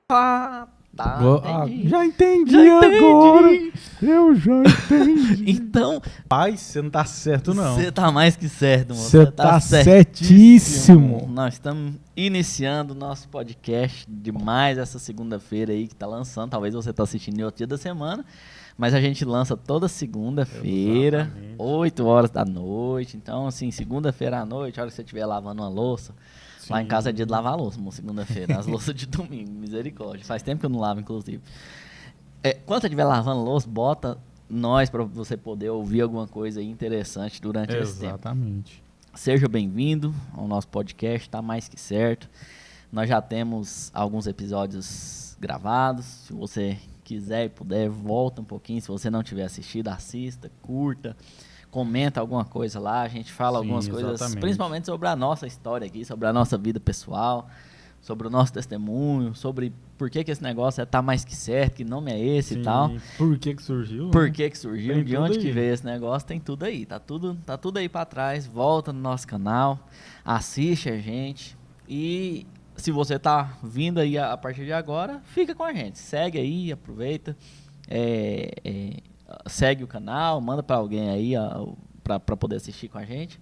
Entendi. Já entendi Já entendi. agora. Eu já entendi. Então, Pai, você não tá certo, não. você tá mais que certo, moço. Você tá certíssimo. Nós estamos iniciando o nosso podcast de mais essa segunda-feira aí que tá lançando. Talvez você tá assistindo em outro dia da semana, mas a gente lança toda segunda-feira, Exatamente. 8 horas da noite. Então, assim, segunda-feira à noite, a hora que você estiver lavando uma louça, lá em casa é dia de lavar a louça, moço, segunda-feira. As louças de domingo, misericórdia. Faz tempo que eu não lavo, inclusive. Quando você estiver lavando louça, bota nós para você poder ouvir alguma coisa interessante durante esse tempo. Exatamente. Seja bem-vindo ao nosso podcast, tá mais que certo. Nós já temos alguns episódios gravados. Se você quiser e puder, volta um pouquinho. Se você não tiver assistido, assista, curta. Comenta alguma coisa lá, a gente fala algumas coisas, exatamente. principalmente sobre a nossa história aqui, sobre a nossa vida pessoal, sobre o nosso testemunho, sobre por que esse negócio tá mais que certo, que nome é esse e tal. Por que surgiu? Por né? que surgiu, Tem de tudo onde que aí. veio esse negócio, tem tudo aí, tá tudo aí pra trás. Volta no nosso canal, assiste a gente e se você tá vindo aí a partir de agora, fica com a gente, segue aí, aproveita, segue o canal, manda pra alguém aí pra poder assistir com a gente.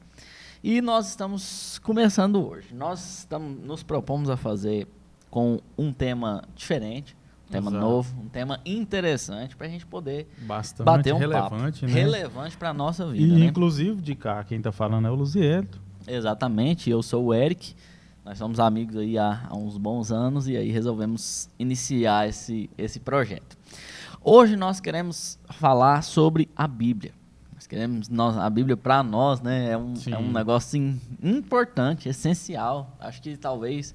E nós estamos começando hoje, nos propomos a fazer com um tema diferente, um tema Exato. novo, um tema interessante pra gente poder Bastante bater um relevante, papo né? relevante pra nossa E vida, né? inclusive, de cá, quem tá falando é o Luziel. Exatamente, eu sou o Eric, nós somos amigos aí há uns bons anos e aí resolvemos iniciar esse projeto. Hoje nós queremos falar sobre a Bíblia. A Bíblia para nós, né, é um negócio assim, importante, essencial. Acho que talvez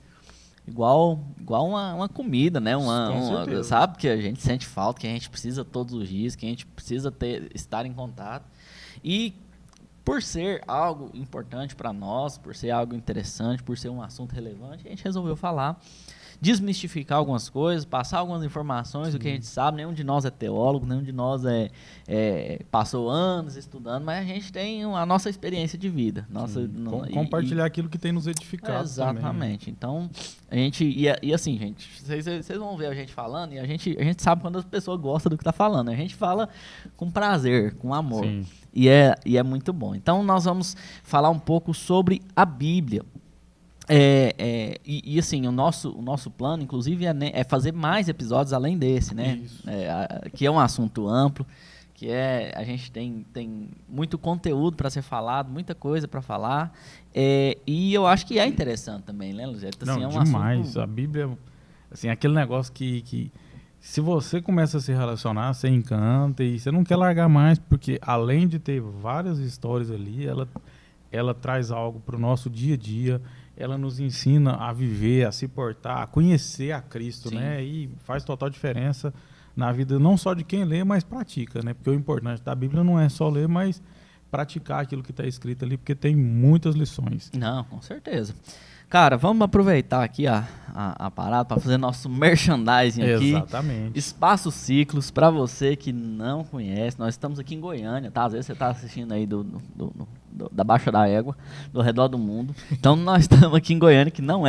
igual uma comida, né? certeza. Sabe, que a gente sente falta, que a gente precisa todos os dias, que a gente precisa estar em contato. E por ser algo importante para nós, por ser algo interessante, por ser um assunto relevante, a gente resolveu falar, desmistificar algumas coisas, passar algumas informações do que a gente sabe. Nenhum de nós é teólogo, nenhum de nós passou anos estudando, mas a gente tem a nossa experiência de vida. Compartilhar aquilo que tem nos edificado. Exatamente. Também. Então, a gente... E assim, gente, vocês vão ver a gente falando e a gente sabe quando as pessoas gostam do que tá falando. A gente fala com prazer, com amor. Sim. E é muito bom. Então, nós vamos falar um pouco sobre a Bíblia. E assim, o nosso plano, inclusive, é fazer mais episódios além desse, né? Isso. Que é um assunto amplo, a gente tem muito conteúdo para ser falado, muita coisa para falar, e eu acho que é interessante também, né, Luzete? Assim, Não, é um demais. assunto... A Bíblia, assim, aquele negócio que se você começa a se relacionar, você encanta e você não quer largar mais, porque além de ter várias histórias ali, ela traz algo para o nosso dia a dia. Ela nos ensina a viver, a se portar, a conhecer a Cristo, Sim. né? E faz total diferença na vida não só de quem lê, mas pratica, né? Porque o importante da Bíblia não é só ler, mas praticar aquilo que está escrito ali, porque tem muitas lições. Não, com certeza. Cara, vamos aproveitar aqui a parada para fazer nosso merchandising aqui. Exatamente. Espaço Ciclos, para você que não conhece, nós estamos aqui em Goiânia, tá? Às vezes você está assistindo aí da Baixa da Égua, do redor do mundo. Então nós estamos aqui em Goiânia, que não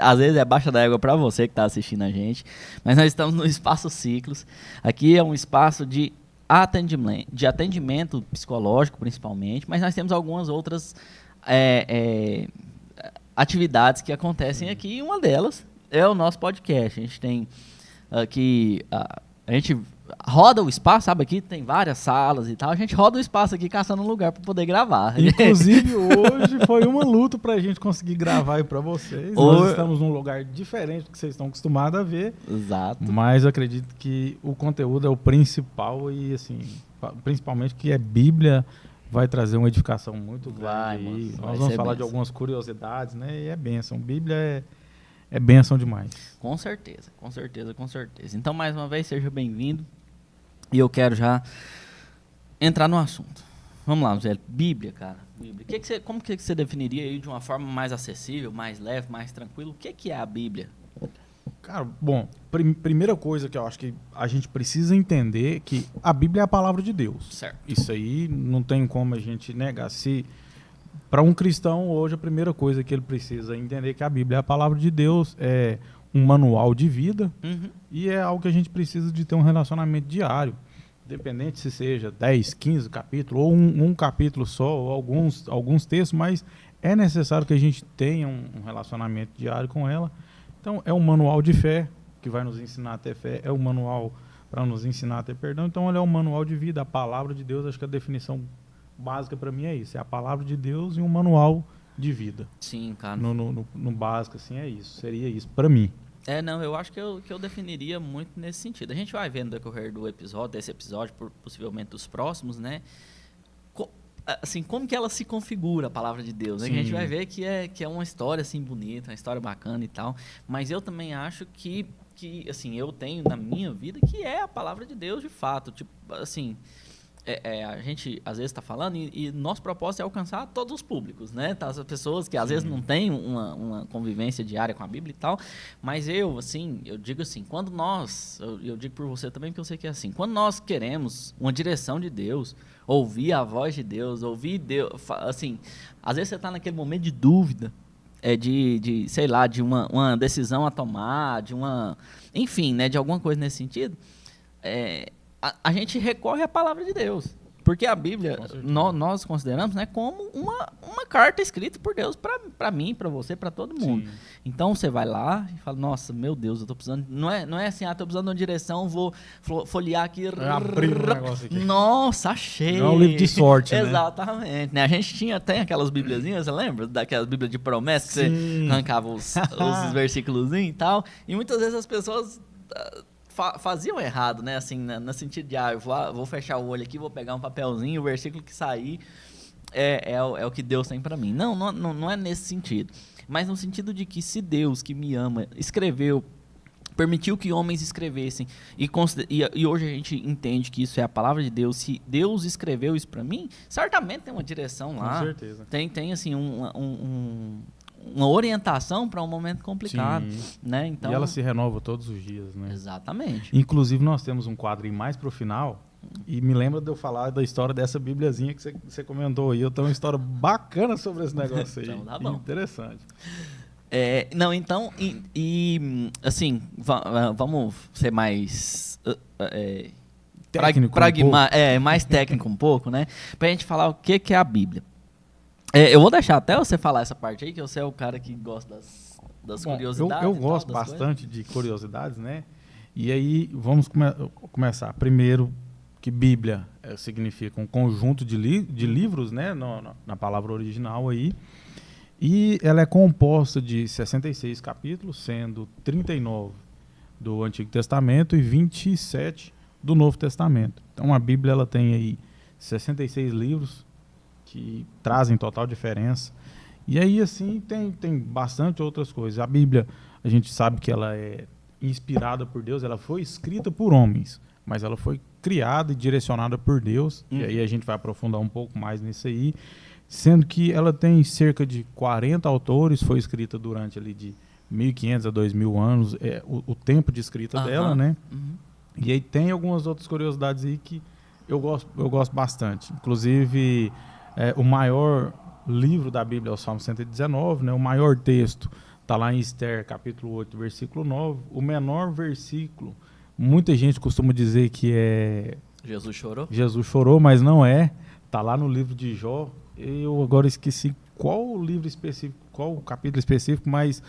às vezes é Baixa da Égua para você que está assistindo a gente, mas nós estamos no Espaço Ciclos. Aqui é um espaço de atendimento psicológico, principalmente, mas nós temos algumas outras atividades que acontecem aqui, e uma delas é o nosso podcast. A gente tem aqui, a gente roda o espaço, sabe, aqui tem várias salas e tal, a gente roda o espaço aqui caçando um lugar para poder gravar. Inclusive hoje foi uma luta pra gente conseguir gravar aí pra vocês. Nós estamos num lugar diferente do que vocês estão acostumados a ver. Exato. Mas eu acredito que o conteúdo é o principal e assim, principalmente que é Bíblia, vai trazer uma edificação muito grande. Nós vamos falar de algumas curiosidades, né? E é bênção. Bíblia é bênção demais. Com certeza, com certeza, com certeza. Então, mais uma vez, seja bem-vindo. E eu quero já entrar no assunto. Vamos lá, Zé. Bíblia, cara. Bíblia. Como que você definiria aí de uma forma mais acessível, mais leve, mais tranquila? O que é a Bíblia? Cara, bom, primeira coisa que eu acho que a gente precisa entender é que a Bíblia é a palavra de Deus. Certo. Isso aí não tem como a gente negar. Para um cristão, hoje, a primeira coisa que ele precisa entender é que a Bíblia é a palavra de Deus, é um manual de vida Uhum. e é algo que a gente precisa de ter um relacionamento diário. Independente se seja 10, 15 capítulos, ou um capítulo só, ou alguns textos, mas é necessário que a gente tenha um relacionamento diário com ela. Então, é um manual de fé, que vai nos ensinar a ter fé, é um manual para nos ensinar a ter perdão. Então, ele é um manual de vida, a palavra de Deus. Acho que a definição básica para mim é isso, é a palavra de Deus e um manual de vida. Sim, cara. No básico, assim, é isso, seria isso, para mim. Não, eu acho que eu definiria muito nesse sentido. A gente vai vendo no decorrer do episódio, desse episódio, possivelmente dos próximos, né? Assim, como que ela se configura, a palavra de Deus, né? Que a gente vai ver que é uma história, assim, bonita, uma história bacana e tal. Mas eu também acho que assim, eu tenho na minha vida que é a palavra de Deus de fato. Tipo, assim... a gente às vezes está falando e nosso propósito é alcançar todos os públicos, né? Tá, as pessoas que às vezes não têm uma convivência diária com a Bíblia e tal, mas eu digo assim, quando nós, eu digo por você também, porque eu sei que é assim, quando nós queremos uma direção de Deus, ouvir a voz de Deus, ouvir Deus, assim, às vezes você está naquele momento de dúvida, sei lá, de uma decisão a tomar, enfim, né, de alguma coisa nesse sentido, a gente recorre à palavra de Deus. Porque a Bíblia, nós consideramos, né, como uma carta escrita por Deus para mim, para você, para todo mundo. Sim. Então, você vai lá e fala, nossa, meu Deus, eu estou precisando... Não é assim, estou precisando de uma direção, vou folhear aqui... Abrir um negócio aqui. Nossa, achei! Não é um livro de sorte, né? Exatamente. Né? A gente tem aquelas bibliazinhas, você lembra? Daquelas bíblias de promessa, que você arrancava os versículos e tal. E muitas vezes as pessoas... faziam errado, né? Assim, no sentido de, eu vou fechar o olho aqui, vou pegar um papelzinho, o versículo que sair é o que Deus tem para mim. Não é nesse sentido. Mas no sentido de que se Deus, que me ama, escreveu, permitiu que homens escrevessem, e hoje a gente entende que isso é a palavra de Deus, se Deus escreveu isso para mim, certamente tem uma direção lá. Com certeza. Tem assim, uma orientação para um momento complicado, né? Então, e ela se renova todos os dias, né? Exatamente. Inclusive, nós temos um quadro mais pro final, e me lembra de eu falar da história dessa bibliazinha que você comentou aí. Eu tenho uma história bacana sobre esse negócio aí. Então, tá bom. Interessante. Então, assim, vamos ser mais... técnico mais técnico um pouco, né? Pra gente falar o que é a Bíblia. Eu vou deixar até você falar essa parte aí, que você é o cara que gosta das curiosidades. Eu gosto bastante de curiosidades, né? E aí, vamos começar. Primeiro, que Bíblia significa um conjunto de livros, né? Na palavra original aí. E ela é composta de 66 capítulos, sendo 39 do Antigo Testamento e 27 do Novo Testamento. Então, a Bíblia ela tem aí 66 livros, que trazem total diferença. E aí, assim, tem bastante outras coisas. A Bíblia, a gente sabe que ela é inspirada por Deus, ela foi escrita por homens, mas ela foi criada e direcionada por Deus. E aí a gente vai aprofundar um pouco mais nisso aí, sendo que ela tem cerca de 40 autores, foi escrita durante ali de 1.500 a 2.000 anos, o tempo de escrita dela, né? E aí tem algumas outras curiosidades aí que eu gosto bastante. Inclusive... o maior livro da Bíblia é o Salmo 119, né? O maior texto está lá em Esther, capítulo 8, versículo 9. O menor versículo, muita gente costuma dizer que é... Jesus chorou? Jesus chorou, mas não é. Está lá no livro de Jó. Eu agora esqueci qual livro específico, qual capítulo específico, mas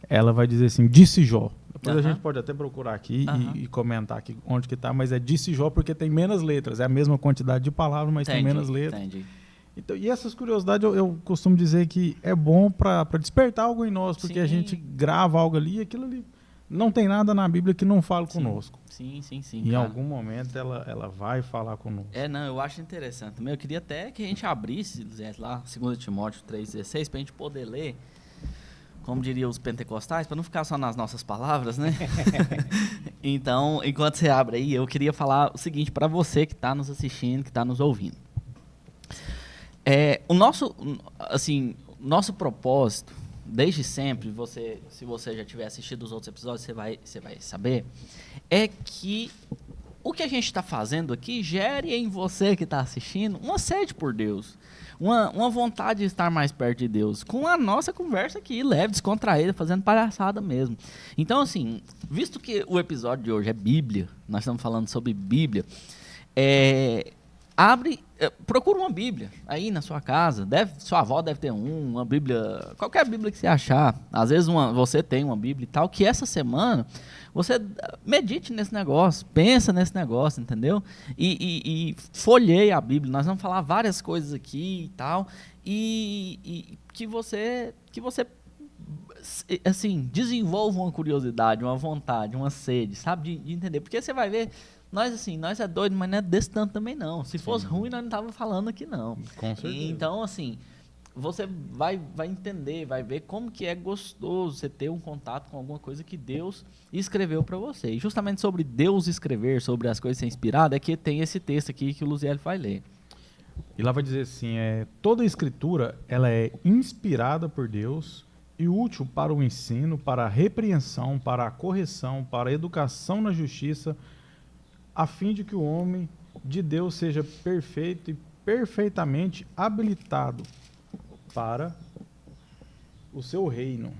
ela vai dizer assim, disse Jó. Depois a gente pode até procurar aqui e comentar aqui onde que está, mas é disse Jó porque tem menos letras. É a mesma quantidade de palavras, mas tem menos letras. Entendi. Então, e essas curiosidades eu costumo dizer que é bom para despertar algo em nós, porque a gente grava algo ali e aquilo ali não tem nada na Bíblia que não fala conosco. Sim. Em algum momento ela vai falar conosco. Eu acho interessante também. Eu queria até que a gente abrisse lá 2 Timóteo 3,16 para a gente poder ler, como diriam os pentecostais, para não ficar só nas nossas palavras, né? Então, enquanto você abre aí, eu queria falar o seguinte para você que está nos assistindo, que está nos ouvindo. O nosso propósito, desde sempre, se você já tiver assistido os outros episódios, você vai saber, é que o que a gente está fazendo aqui gere em você que está assistindo uma sede por Deus, uma vontade de estar mais perto de Deus, com a nossa conversa aqui, leve, descontraída, fazendo palhaçada mesmo. Então, assim, visto que o episódio de hoje é Bíblia, nós estamos falando sobre Bíblia, procura uma Bíblia aí na sua casa, sua avó deve ter uma Bíblia, qualquer Bíblia que você achar, às vezes você tem uma Bíblia e tal, que essa semana você medite nesse negócio, pensa nesse negócio, entendeu? E folheie a Bíblia, nós vamos falar várias coisas aqui e tal, e que você assim, desenvolva uma curiosidade, uma vontade, uma sede, sabe, de entender, porque você vai ver, nós é doido, mas não é desse tanto também não. Se fosse ruim, nós não tava falando aqui não. Com certeza. Então, assim, você vai entender, vai ver como que é gostoso você ter um contato com alguma coisa que Deus escreveu para você. E justamente sobre Deus escrever, sobre as coisas ser inspirado, é que tem esse texto aqui que o Luziel vai ler. E lá vai dizer assim, toda a escritura, ela é inspirada por Deus e útil para o ensino, para a repreensão, para a correção, para a educação na justiça, a fim de que o homem de Deus seja perfeito e perfeitamente habilitado para o seu reino.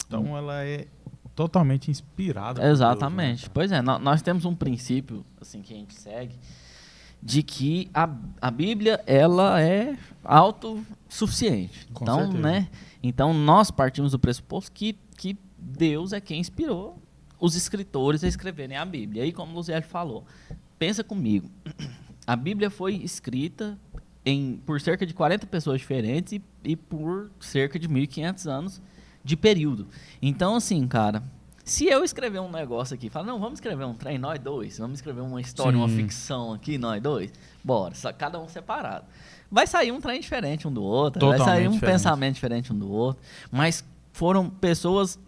Então ela é totalmente inspirada por Exatamente. Deus, né? Pois é, nós temos um princípio assim que a gente segue de que a Bíblia ela é autossuficiente. Com Então, certeza. né? Então nós partimos do pressuposto que Deus é quem inspirou os escritores a escreverem a Bíblia. E aí, como o Luziel falou, pensa comigo, a Bíblia foi escrita por cerca de 40 pessoas diferentes e por cerca de 1.500 anos de período. Então, assim, cara, se eu escrever um negócio aqui, falar, não, vamos escrever um trem, nós dois, vamos escrever uma história, uma ficção aqui, nós dois, bora, só cada um separado. Vai sair um trem diferente um do outro, vai sair um diferente. pensamento diferente um do outro, mas foram pessoas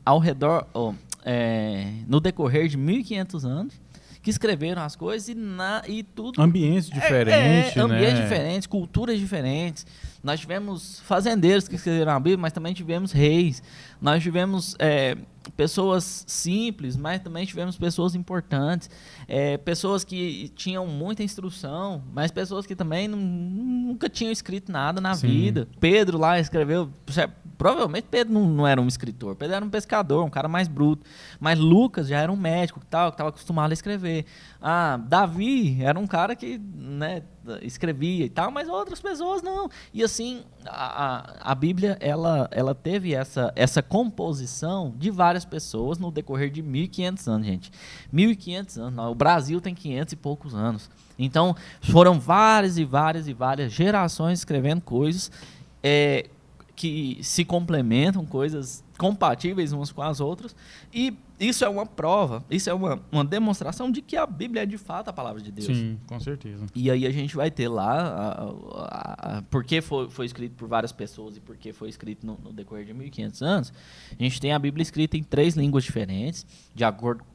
ao redor, no decorrer de 1.500 anos, que escreveram as coisas e tudo... Ambientes diferentes, né? Ambientes diferentes, culturas diferentes. Nós tivemos fazendeiros que escreveram a Bíblia, mas também tivemos reis. Nós tivemos pessoas simples, mas também tivemos pessoas importantes. Pessoas que tinham muita instrução, mas pessoas que também nunca tinham escrito nada na vida. Pedro lá escreveu... Provavelmente Pedro não era um escritor, Pedro era um pescador, um cara mais bruto. Mas Lucas já era um médico que estava acostumado a escrever. Davi era um cara que, né, escrevia e tal, mas outras pessoas não. E assim, a Bíblia ela teve essa composição de várias pessoas no decorrer de 1.500 anos, gente. 1.500 anos. O Brasil tem 500 e poucos anos. Então, foram várias e várias e várias gerações escrevendo coisas que se complementam, coisas compatíveis umas com as outras, e isso é uma prova, isso é uma demonstração de que a Bíblia é de fato a palavra de Deus. Sim, com certeza. E aí a gente vai ter lá porque foi escrito por várias pessoas e porque foi escrito no decorrer de 1.500 anos, a gente tem a Bíblia escrita em 3 línguas diferentes,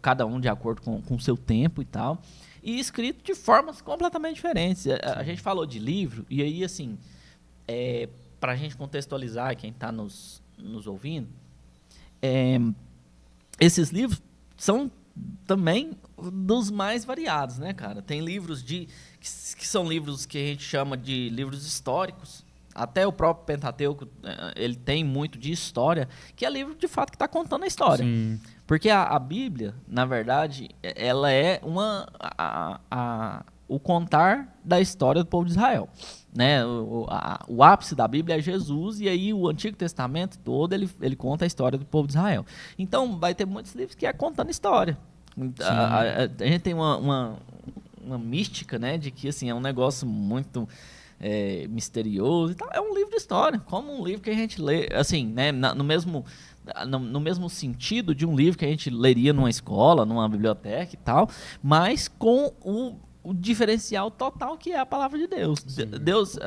cada um de acordo com o seu tempo e tal, e escrito de formas completamente diferentes. A gente falou de livro, e aí assim, para a gente contextualizar quem está nos ouvindo, esses livros são também dos mais variados, né, cara? Tem livros que são livros que a gente chama de livros históricos. Até o próprio Pentateuco, ele tem muito de história, que é livro de fato que está contando a história. Sim. Porque a Bíblia, na verdade, ela é o contar da história do povo de Israel. Né? O ápice da Bíblia é Jesus, e aí o Antigo Testamento todo ele conta a história do povo de Israel. Então vai ter muitos livros que é contando história. A gente tem uma mística, né, de que assim, é um negócio muito misterioso e tal. É um livro de história, como um livro que a gente lê, assim, né, no mesmo sentido de um livro que a gente leria numa escola, numa biblioteca e tal, mas com o diferencial total que é a palavra de Deus. Deus,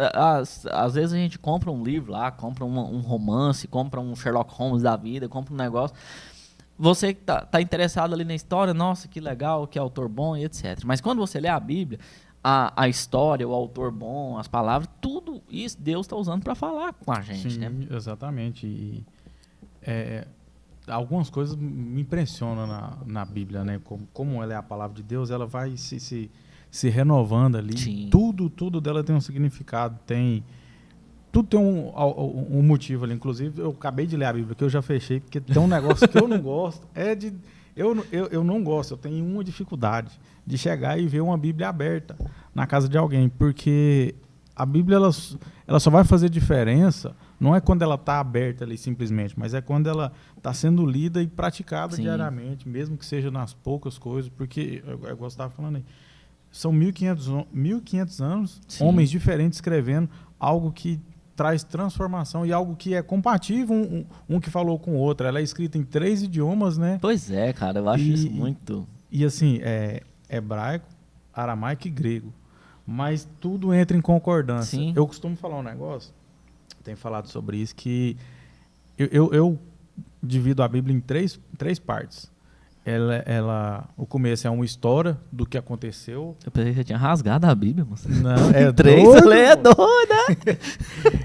às vezes a gente compra um livro lá, compra um romance, compra um Sherlock Holmes da vida, compra um negócio. Você que tá interessado ali na história, nossa, que legal, que autor bom e etc. Mas quando você lê a Bíblia, a história, o autor bom, as palavras, tudo isso Deus está usando para falar com a gente. Sim, né? Exatamente. E, algumas coisas me impressionam na Bíblia, né? Como ela é a palavra de Deus, ela vai se renovando ali. Sim. Tudo dela tem um significado, tem tudo tem um motivo ali. Inclusive, eu acabei de ler a Bíblia, que eu já fechei, porque tem um negócio que eu não gosto. Eu não gosto, eu tenho uma dificuldade de chegar e ver uma Bíblia aberta na casa de alguém, porque a Bíblia ela só vai fazer diferença, não é quando ela está aberta ali simplesmente, mas é quando ela está sendo lida e praticada Sim. diariamente, mesmo que seja nas poucas coisas, porque, eu estava falando aí, são 1.500 anos, Sim. homens diferentes escrevendo algo que traz transformação e algo que é compatível um que falou com o outro. Ela é escrita em 3 idiomas, né? Pois é, cara, eu acho isso muito... E assim, hebraico, aramaico e grego. Mas tudo entra em concordância. Sim. Eu costumo falar um negócio, tenho falado sobre isso, que eu divido a Bíblia em três partes. O começo é uma história do que aconteceu. Eu pensei que você tinha rasgado a Bíblia, moça. Não, é Três, doido, eu falei, é doida.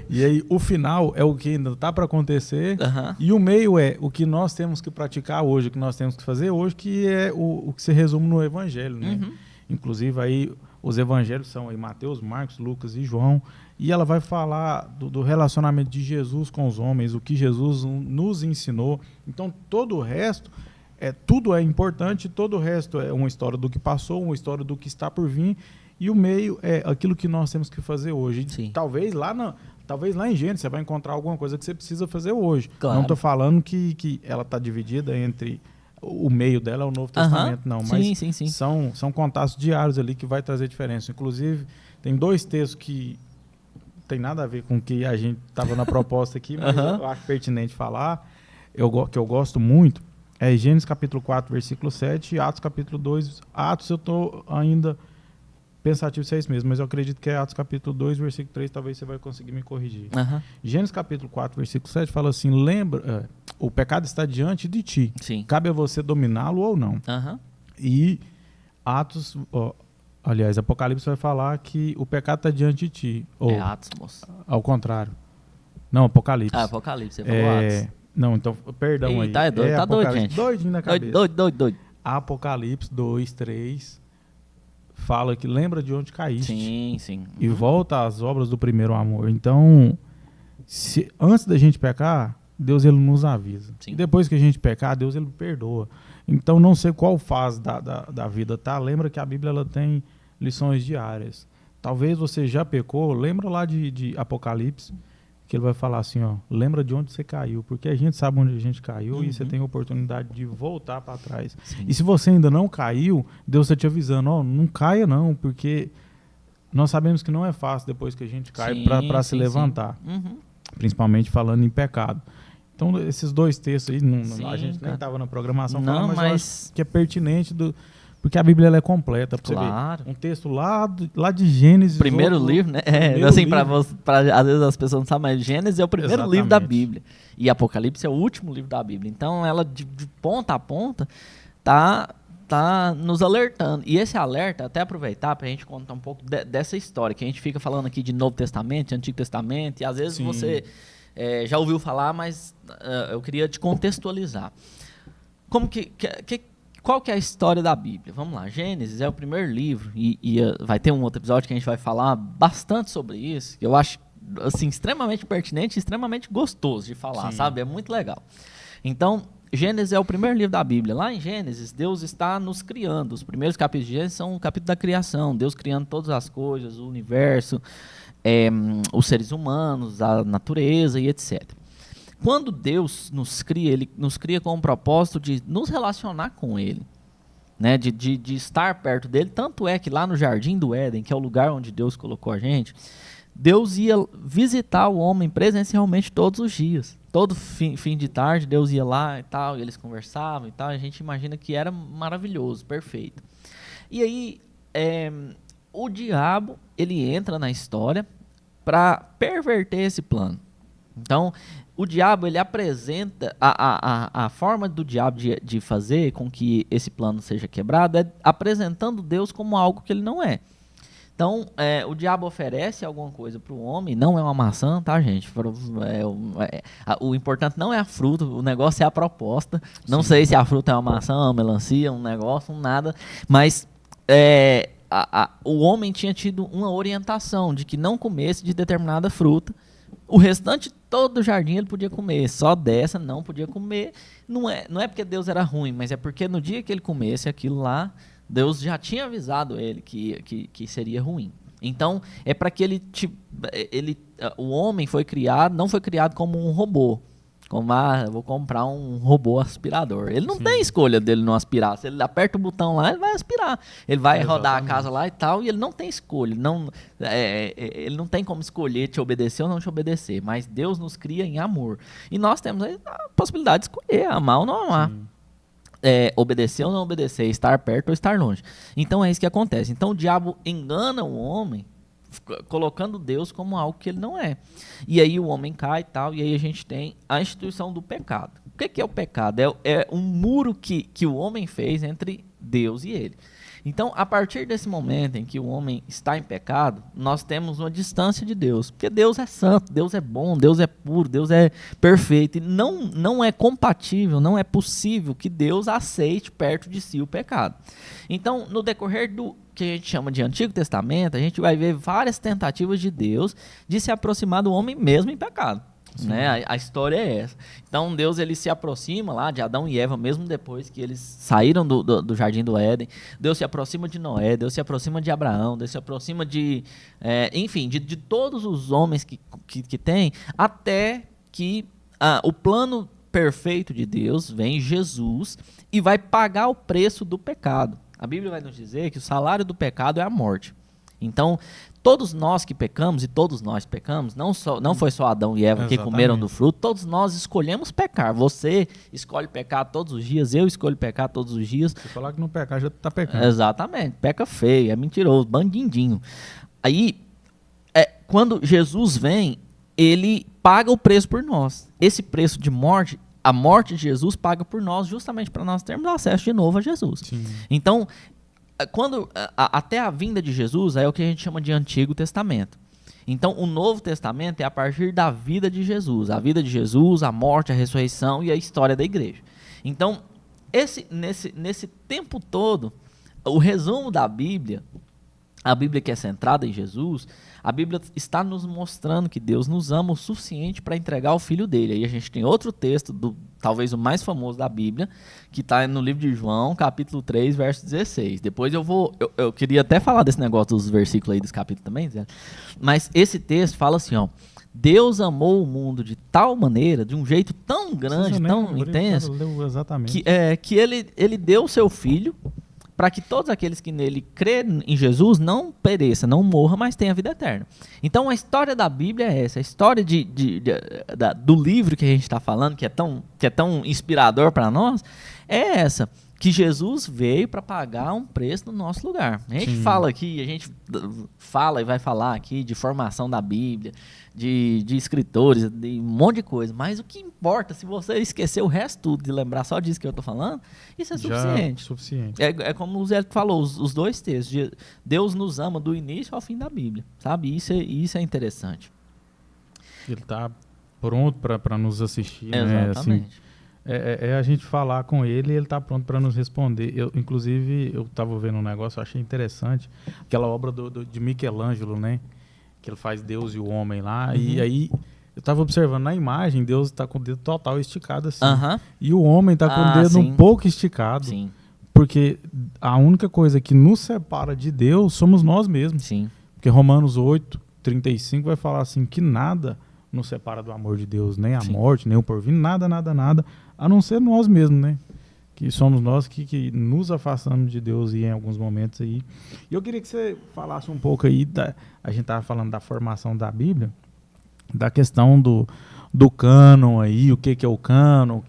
E aí o final é o que ainda está para acontecer. Aham. E o meio é o que nós temos que praticar hoje, o que nós temos que fazer hoje, que é o que se resume no Evangelho, né? Uhum. Inclusive aí os Evangelhos são aí Mateus, Marcos, Lucas e João. E ela vai falar do relacionamento de Jesus com os homens, o que Jesus nos ensinou. Então todo o resto... tudo é importante, todo o resto é uma história do que passou, uma história do que está por vir, e o meio é aquilo que nós temos que fazer hoje. Sim. Talvez lá em Gênesis você vai encontrar alguma coisa que você precisa fazer hoje. Claro. Não estou falando que ela está dividida entre o meio dela é o Novo Testamento, não. Mas Sim. São contatos diários ali que vai trazer diferença. Inclusive, tem 2 textos que tem nada a ver com o que a gente estava na proposta aqui, mas eu acho pertinente falar, que eu gosto muito. É Gênesis capítulo 4, versículo 7 e Atos capítulo 2. Atos eu estou ainda pensativo se é isso mesmo, mas eu acredito que é Atos capítulo 2, versículo 3, talvez você vai conseguir me corrigir. Aham. Gênesis capítulo 4, versículo 7 fala assim, o pecado está diante de ti, Sim. cabe a você dominá-lo ou não. Aham. E Atos, Apocalipse vai falar que o pecado está diante de ti. Ou, É Atos, moço. ao contrário. Não, Apocalipse. Apocalipse, você falou Atos. Não, então, perdão aí. Eita, é doido, tá doido, gente. Doidinho na cabeça. Doido. Apocalipse 2, 3 fala que lembra de onde caíste. Sim. E volta às obras do primeiro amor. Então, antes da gente pecar, Deus ele nos avisa. Sim. E depois que a gente pecar, Deus ele perdoa. Então, não sei qual fase da vida tá. Lembra que a Bíblia ela tem lições diárias. Talvez você já pecou, lembra lá de Apocalipse, que ele vai falar assim, lembra de onde você caiu, porque a gente sabe onde a gente caiu e você tem a oportunidade de voltar para trás. Sim. E se você ainda não caiu, Deus está te avisando, não caia não, porque nós sabemos que não é fácil depois que a gente cai para se levantar, Uhum. principalmente falando em pecado. Então, esses 2 textos aí, a gente nem cara. estava na programação, Não, mas eu mas acho que é pertinente porque a Bíblia ela é completa. Pra claro. você ver. Um texto lá de Gênesis. Primeiro livro, né? Assim, às vezes as pessoas não sabem, mas Gênesis é o primeiro livro da Bíblia. E Apocalipse é o último livro da Bíblia. Então, ela, de ponta a ponta, tá nos alertando. E esse alerta, até aproveitar para a gente contar um pouco dessa história, que a gente fica falando aqui de Novo Testamento, de Antigo Testamento, e às vezes você já ouviu falar, mas eu queria te contextualizar. Qual que é a história da Bíblia? Vamos lá, Gênesis é o primeiro livro e vai ter um outro episódio que a gente vai falar bastante sobre isso, que eu acho assim, extremamente pertinente e extremamente gostoso de falar, sabe? É muito legal. Então, Gênesis é o primeiro livro da Bíblia. Lá em Gênesis, Deus está nos criando. Os primeiros capítulos de Gênesis são o capítulo da criação, Deus criando todas as coisas, o universo, os seres humanos, a natureza e etc. Quando Deus nos cria, Ele nos cria com o propósito de nos relacionar com Ele, né? de estar perto dEle. Tanto é que lá no Jardim do Éden, que é o lugar onde Deus colocou a gente, Deus ia visitar o homem presencialmente todos os dias. Todo fim de tarde, Deus ia lá e tal, e eles conversavam e tal, e a gente imagina que era maravilhoso, perfeito. E aí, o diabo, ele entra na história para perverter esse plano. Então, o diabo, ele apresenta, a forma do diabo de fazer com que esse plano seja quebrado é apresentando Deus como algo que ele não é. Então, o diabo oferece alguma coisa para o homem, não é uma maçã, tá, gente? O importante não é a fruta, o negócio é a proposta. Não sei se a fruta é uma maçã, uma melancia, um negócio, um nada, mas o homem tinha tido uma orientação de que não comesse de determinada fruta, O restante todo do jardim ele podia comer, só dessa não podia comer. Não é porque Deus era ruim, mas é porque no dia que ele comesse aquilo lá, Deus já tinha avisado ele que seria ruim. Então, é para que o homem não foi criado como um robô. Como, eu vou comprar um robô aspirador. Ele não tem escolha dele não aspirar. Se ele aperta o botão lá, ele vai aspirar. Ele vai rodar a casa lá e tal, e ele não tem escolha. Ele não tem como escolher te obedecer ou não te obedecer. Mas Deus nos cria em amor. E nós temos a possibilidade de escolher, amar ou não amar. Obedecer ou não obedecer, estar perto ou estar longe. Então é isso que acontece. Então o diabo engana o homem, colocando Deus como algo que ele não é. E aí o homem cai e tal, e aí a gente tem a instituição do pecado. O que é o pecado? É um muro que o homem fez entre Deus e ele. Então, a partir desse momento em que o homem está em pecado, nós temos uma distância de Deus. Porque Deus é santo, Deus é bom, Deus é puro, Deus é perfeito. E não é compatível, não é possível que Deus aceite perto de si o pecado. Então, no decorrer do que a gente chama de Antigo Testamento, a gente vai ver várias tentativas de Deus de se aproximar do homem mesmo em pecado. Né? A história é essa. Então Deus ele se aproxima lá de Adão e Eva, mesmo depois que eles saíram do Jardim do Éden. Deus se aproxima de Noé, Deus se aproxima de Abraão, Deus se aproxima de todos os homens que tem, até que o plano perfeito de Deus vem Jesus e vai pagar o preço do pecado. A Bíblia vai nos dizer que o salário do pecado é a morte. Então, todos nós que pecamos, e todos nós pecamos, não foi só Adão e Eva que comeram do fruto, todos nós escolhemos pecar. Você escolhe pecar todos os dias, eu escolho pecar todos os dias. Se falar que não pecar, já está pecando. Exatamente, peca feio, é mentiroso, bandidinho. Aí, quando Jesus vem, ele paga o preço por nós. Esse preço de morte, a morte de Jesus paga por nós, justamente para nós termos acesso de novo a Jesus. Sim. Então, até a vinda de Jesus é o que a gente chama de Antigo Testamento. Então, o Novo Testamento é a partir da vida de Jesus. A vida de Jesus, a morte, a ressurreição e a história da igreja. Então, nesse tempo todo, o resumo da Bíblia, a Bíblia que é centrada em Jesus, a Bíblia está nos mostrando que Deus nos ama o suficiente para entregar o Filho dele. Aí a gente tem outro texto, talvez o mais famoso da Bíblia, que está no livro de João, capítulo 3, verso 16. Depois eu queria até falar desse negócio dos versículos aí desse capítulo também, Zé. Mas esse texto fala assim, ó: Deus amou o mundo de tal maneira, de um jeito tão grande, tão intenso, que ele deu o seu Filho para que todos aqueles que nele crêem em Jesus não pereçam, não morram, mas tenham a vida eterna. Então a história da Bíblia é essa, a história do livro que a gente está falando, que é tão inspirador para nós, é essa, que Jesus veio para pagar um preço no nosso lugar. A gente fala aqui, a gente fala e vai falar aqui de formação da Bíblia, de escritores, de um monte de coisa, mas o que importa, se você esquecer o resto tudo, de lembrar só disso que eu estou falando, isso é suficiente. É como o Zé falou, os dois textos, Deus nos ama do início ao fim da Bíblia, sabe? Isso é interessante. Ele está pronto para nos assistir, exatamente. Né? Assim, é a gente falar com ele e ele está pronto para nos responder. Inclusive, eu estava vendo um negócio, eu achei interessante, aquela obra de Michelangelo, né? Que ele faz Deus e o homem lá, e aí eu estava observando na imagem, Deus está com o dedo total esticado assim, e o homem está com o dedo um pouco esticado, porque a única coisa que nos separa de Deus somos nós mesmos. Porque Romanos 8:35 vai falar assim, que nada nos separa do amor de Deus, nem a morte, nem o porvir, nada, a não ser nós mesmos, né? Que somos nós que nos afastamos de Deus em alguns momentos aí. E eu queria que você falasse um pouco aí, a gente estava falando da formação da Bíblia, da questão do cânon aí, o que é o cânon,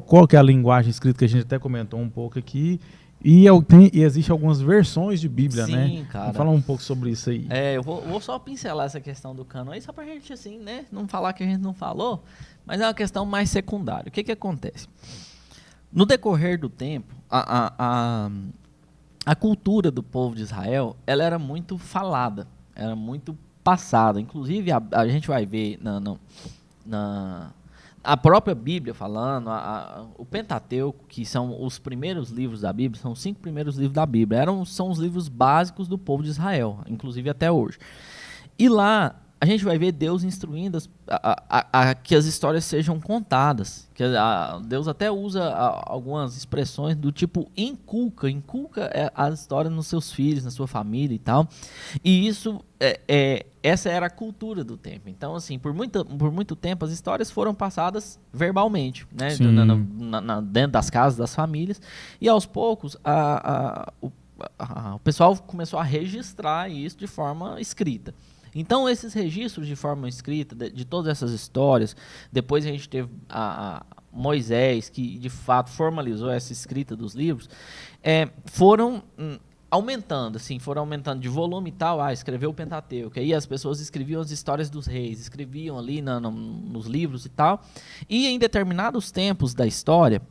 qual que é a linguagem escrita, que a gente até comentou um pouco aqui, e existem algumas versões de Bíblia, né? Sim, cara. Vamos falar um pouco sobre isso aí. Eu vou só pincelar essa questão do cânon aí, só pra gente, assim, né, não falar que a gente não falou, mas é uma questão mais secundária. O que acontece? No decorrer do tempo, a cultura do povo de Israel, ela era muito falada, era muito passada. Inclusive, a gente vai ver a própria Bíblia falando, o Pentateuco, que são os primeiros livros da Bíblia, são os 5 primeiros livros da Bíblia, são os livros básicos do povo de Israel, inclusive até hoje. E lá, a gente vai ver Deus instruindo que as histórias sejam contadas. Deus até usa algumas expressões do tipo inculca a história nos seus filhos, na sua família e tal. E isso, essa era a cultura do tempo. Então, assim, por muito tempo as histórias foram passadas verbalmente, né? Dentro das casas, das famílias. E aos poucos, o pessoal começou a registrar isso de forma escrita. Então, esses registros de forma escrita, de todas essas histórias, depois a gente teve Moisés, que de fato formalizou essa escrita dos livros, foram aumentando de volume e tal, escreveu o Pentateuco, aí as pessoas escreviam as histórias dos reis, escreviam ali nos livros e tal, e em determinados tempos da história,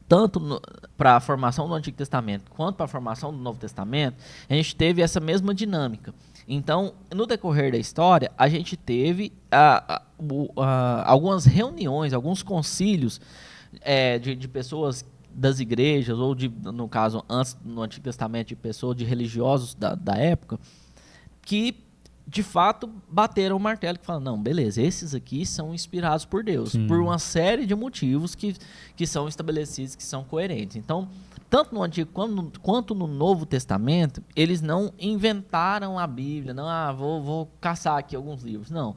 tanto para a formação do Antigo Testamento quanto para a formação do Novo Testamento, a gente teve essa mesma dinâmica. Então, no decorrer da história, a gente teve algumas reuniões, alguns concílios de pessoas das igrejas, ou no caso, antes no Antigo Testamento, de pessoas, de religiosos da época, que de fato bateram o martelo e falaram, não, beleza, esses aqui são inspirados por Deus, por uma série de motivos que são estabelecidos, que são coerentes. Então, tanto no Antigo quanto no Novo Testamento, eles não inventaram a Bíblia, não, vou caçar aqui alguns livros, não.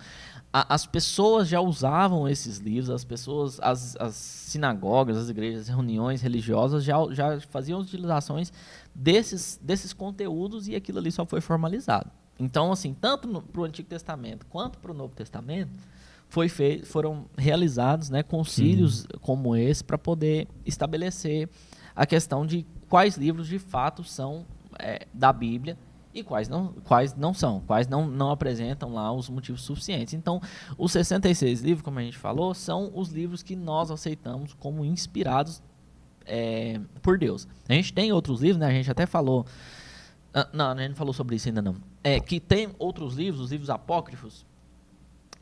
As pessoas já usavam esses livros, as pessoas, as sinagogas, as igrejas, as reuniões religiosas já faziam utilizações desses conteúdos e aquilo ali só foi formalizado. Então, assim, tanto para o Antigo Testamento quanto para o Novo Testamento, foram realizados, né, concílios como esse para poder estabelecer a questão de quais livros de fato são da Bíblia e quais não são, quais não apresentam lá os motivos suficientes. Então, os 66 livros, como a gente falou, são os livros que nós aceitamos como inspirados por Deus. A gente tem outros livros, né, a gente até falou... Não, a gente não falou sobre isso ainda não. Que tem outros livros, os livros apócrifos,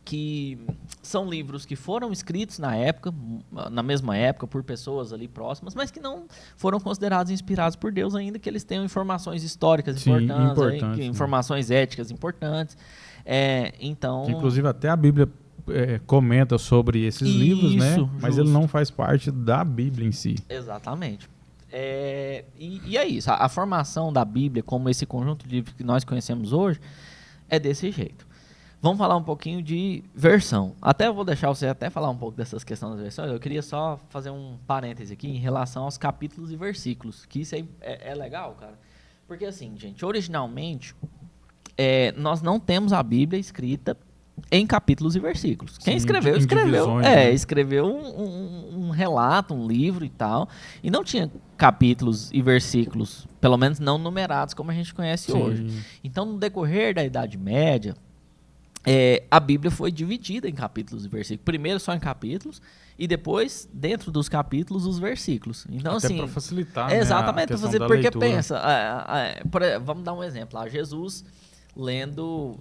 que são livros que foram escritos na mesma época, por pessoas ali próximas, mas que não foram considerados inspirados por Deus, ainda que eles tenham informações históricas importantes, informações éticas importantes. Então, que, inclusive, até a Bíblia comenta sobre esses livros, né? Mas justo. Ele não faz parte da Bíblia em si. Exatamente. E é isso, a formação da Bíblia como esse conjunto de livros que nós conhecemos hoje é desse jeito. Vamos falar um pouquinho de versão. Até eu vou deixar você até falar um pouco dessas questões das versões. Eu queria só fazer um parêntese aqui em relação aos capítulos e versículos, que isso é legal, cara. Porque assim, gente, originalmente nós não temos a Bíblia escrita em capítulos e versículos. Quem escreveu, escreveu um relato, um livro e tal, e não tinha capítulos e versículos, pelo menos não numerados como a gente conhece hoje. Então, no decorrer da Idade Média, a Bíblia foi dividida em capítulos e versículos. Primeiro só em capítulos, e depois, dentro dos capítulos, os versículos. Então, até assim, para facilitar, exatamente, para fazer, porque leitura. Pensa, vamos dar um exemplo, Jesus lendo,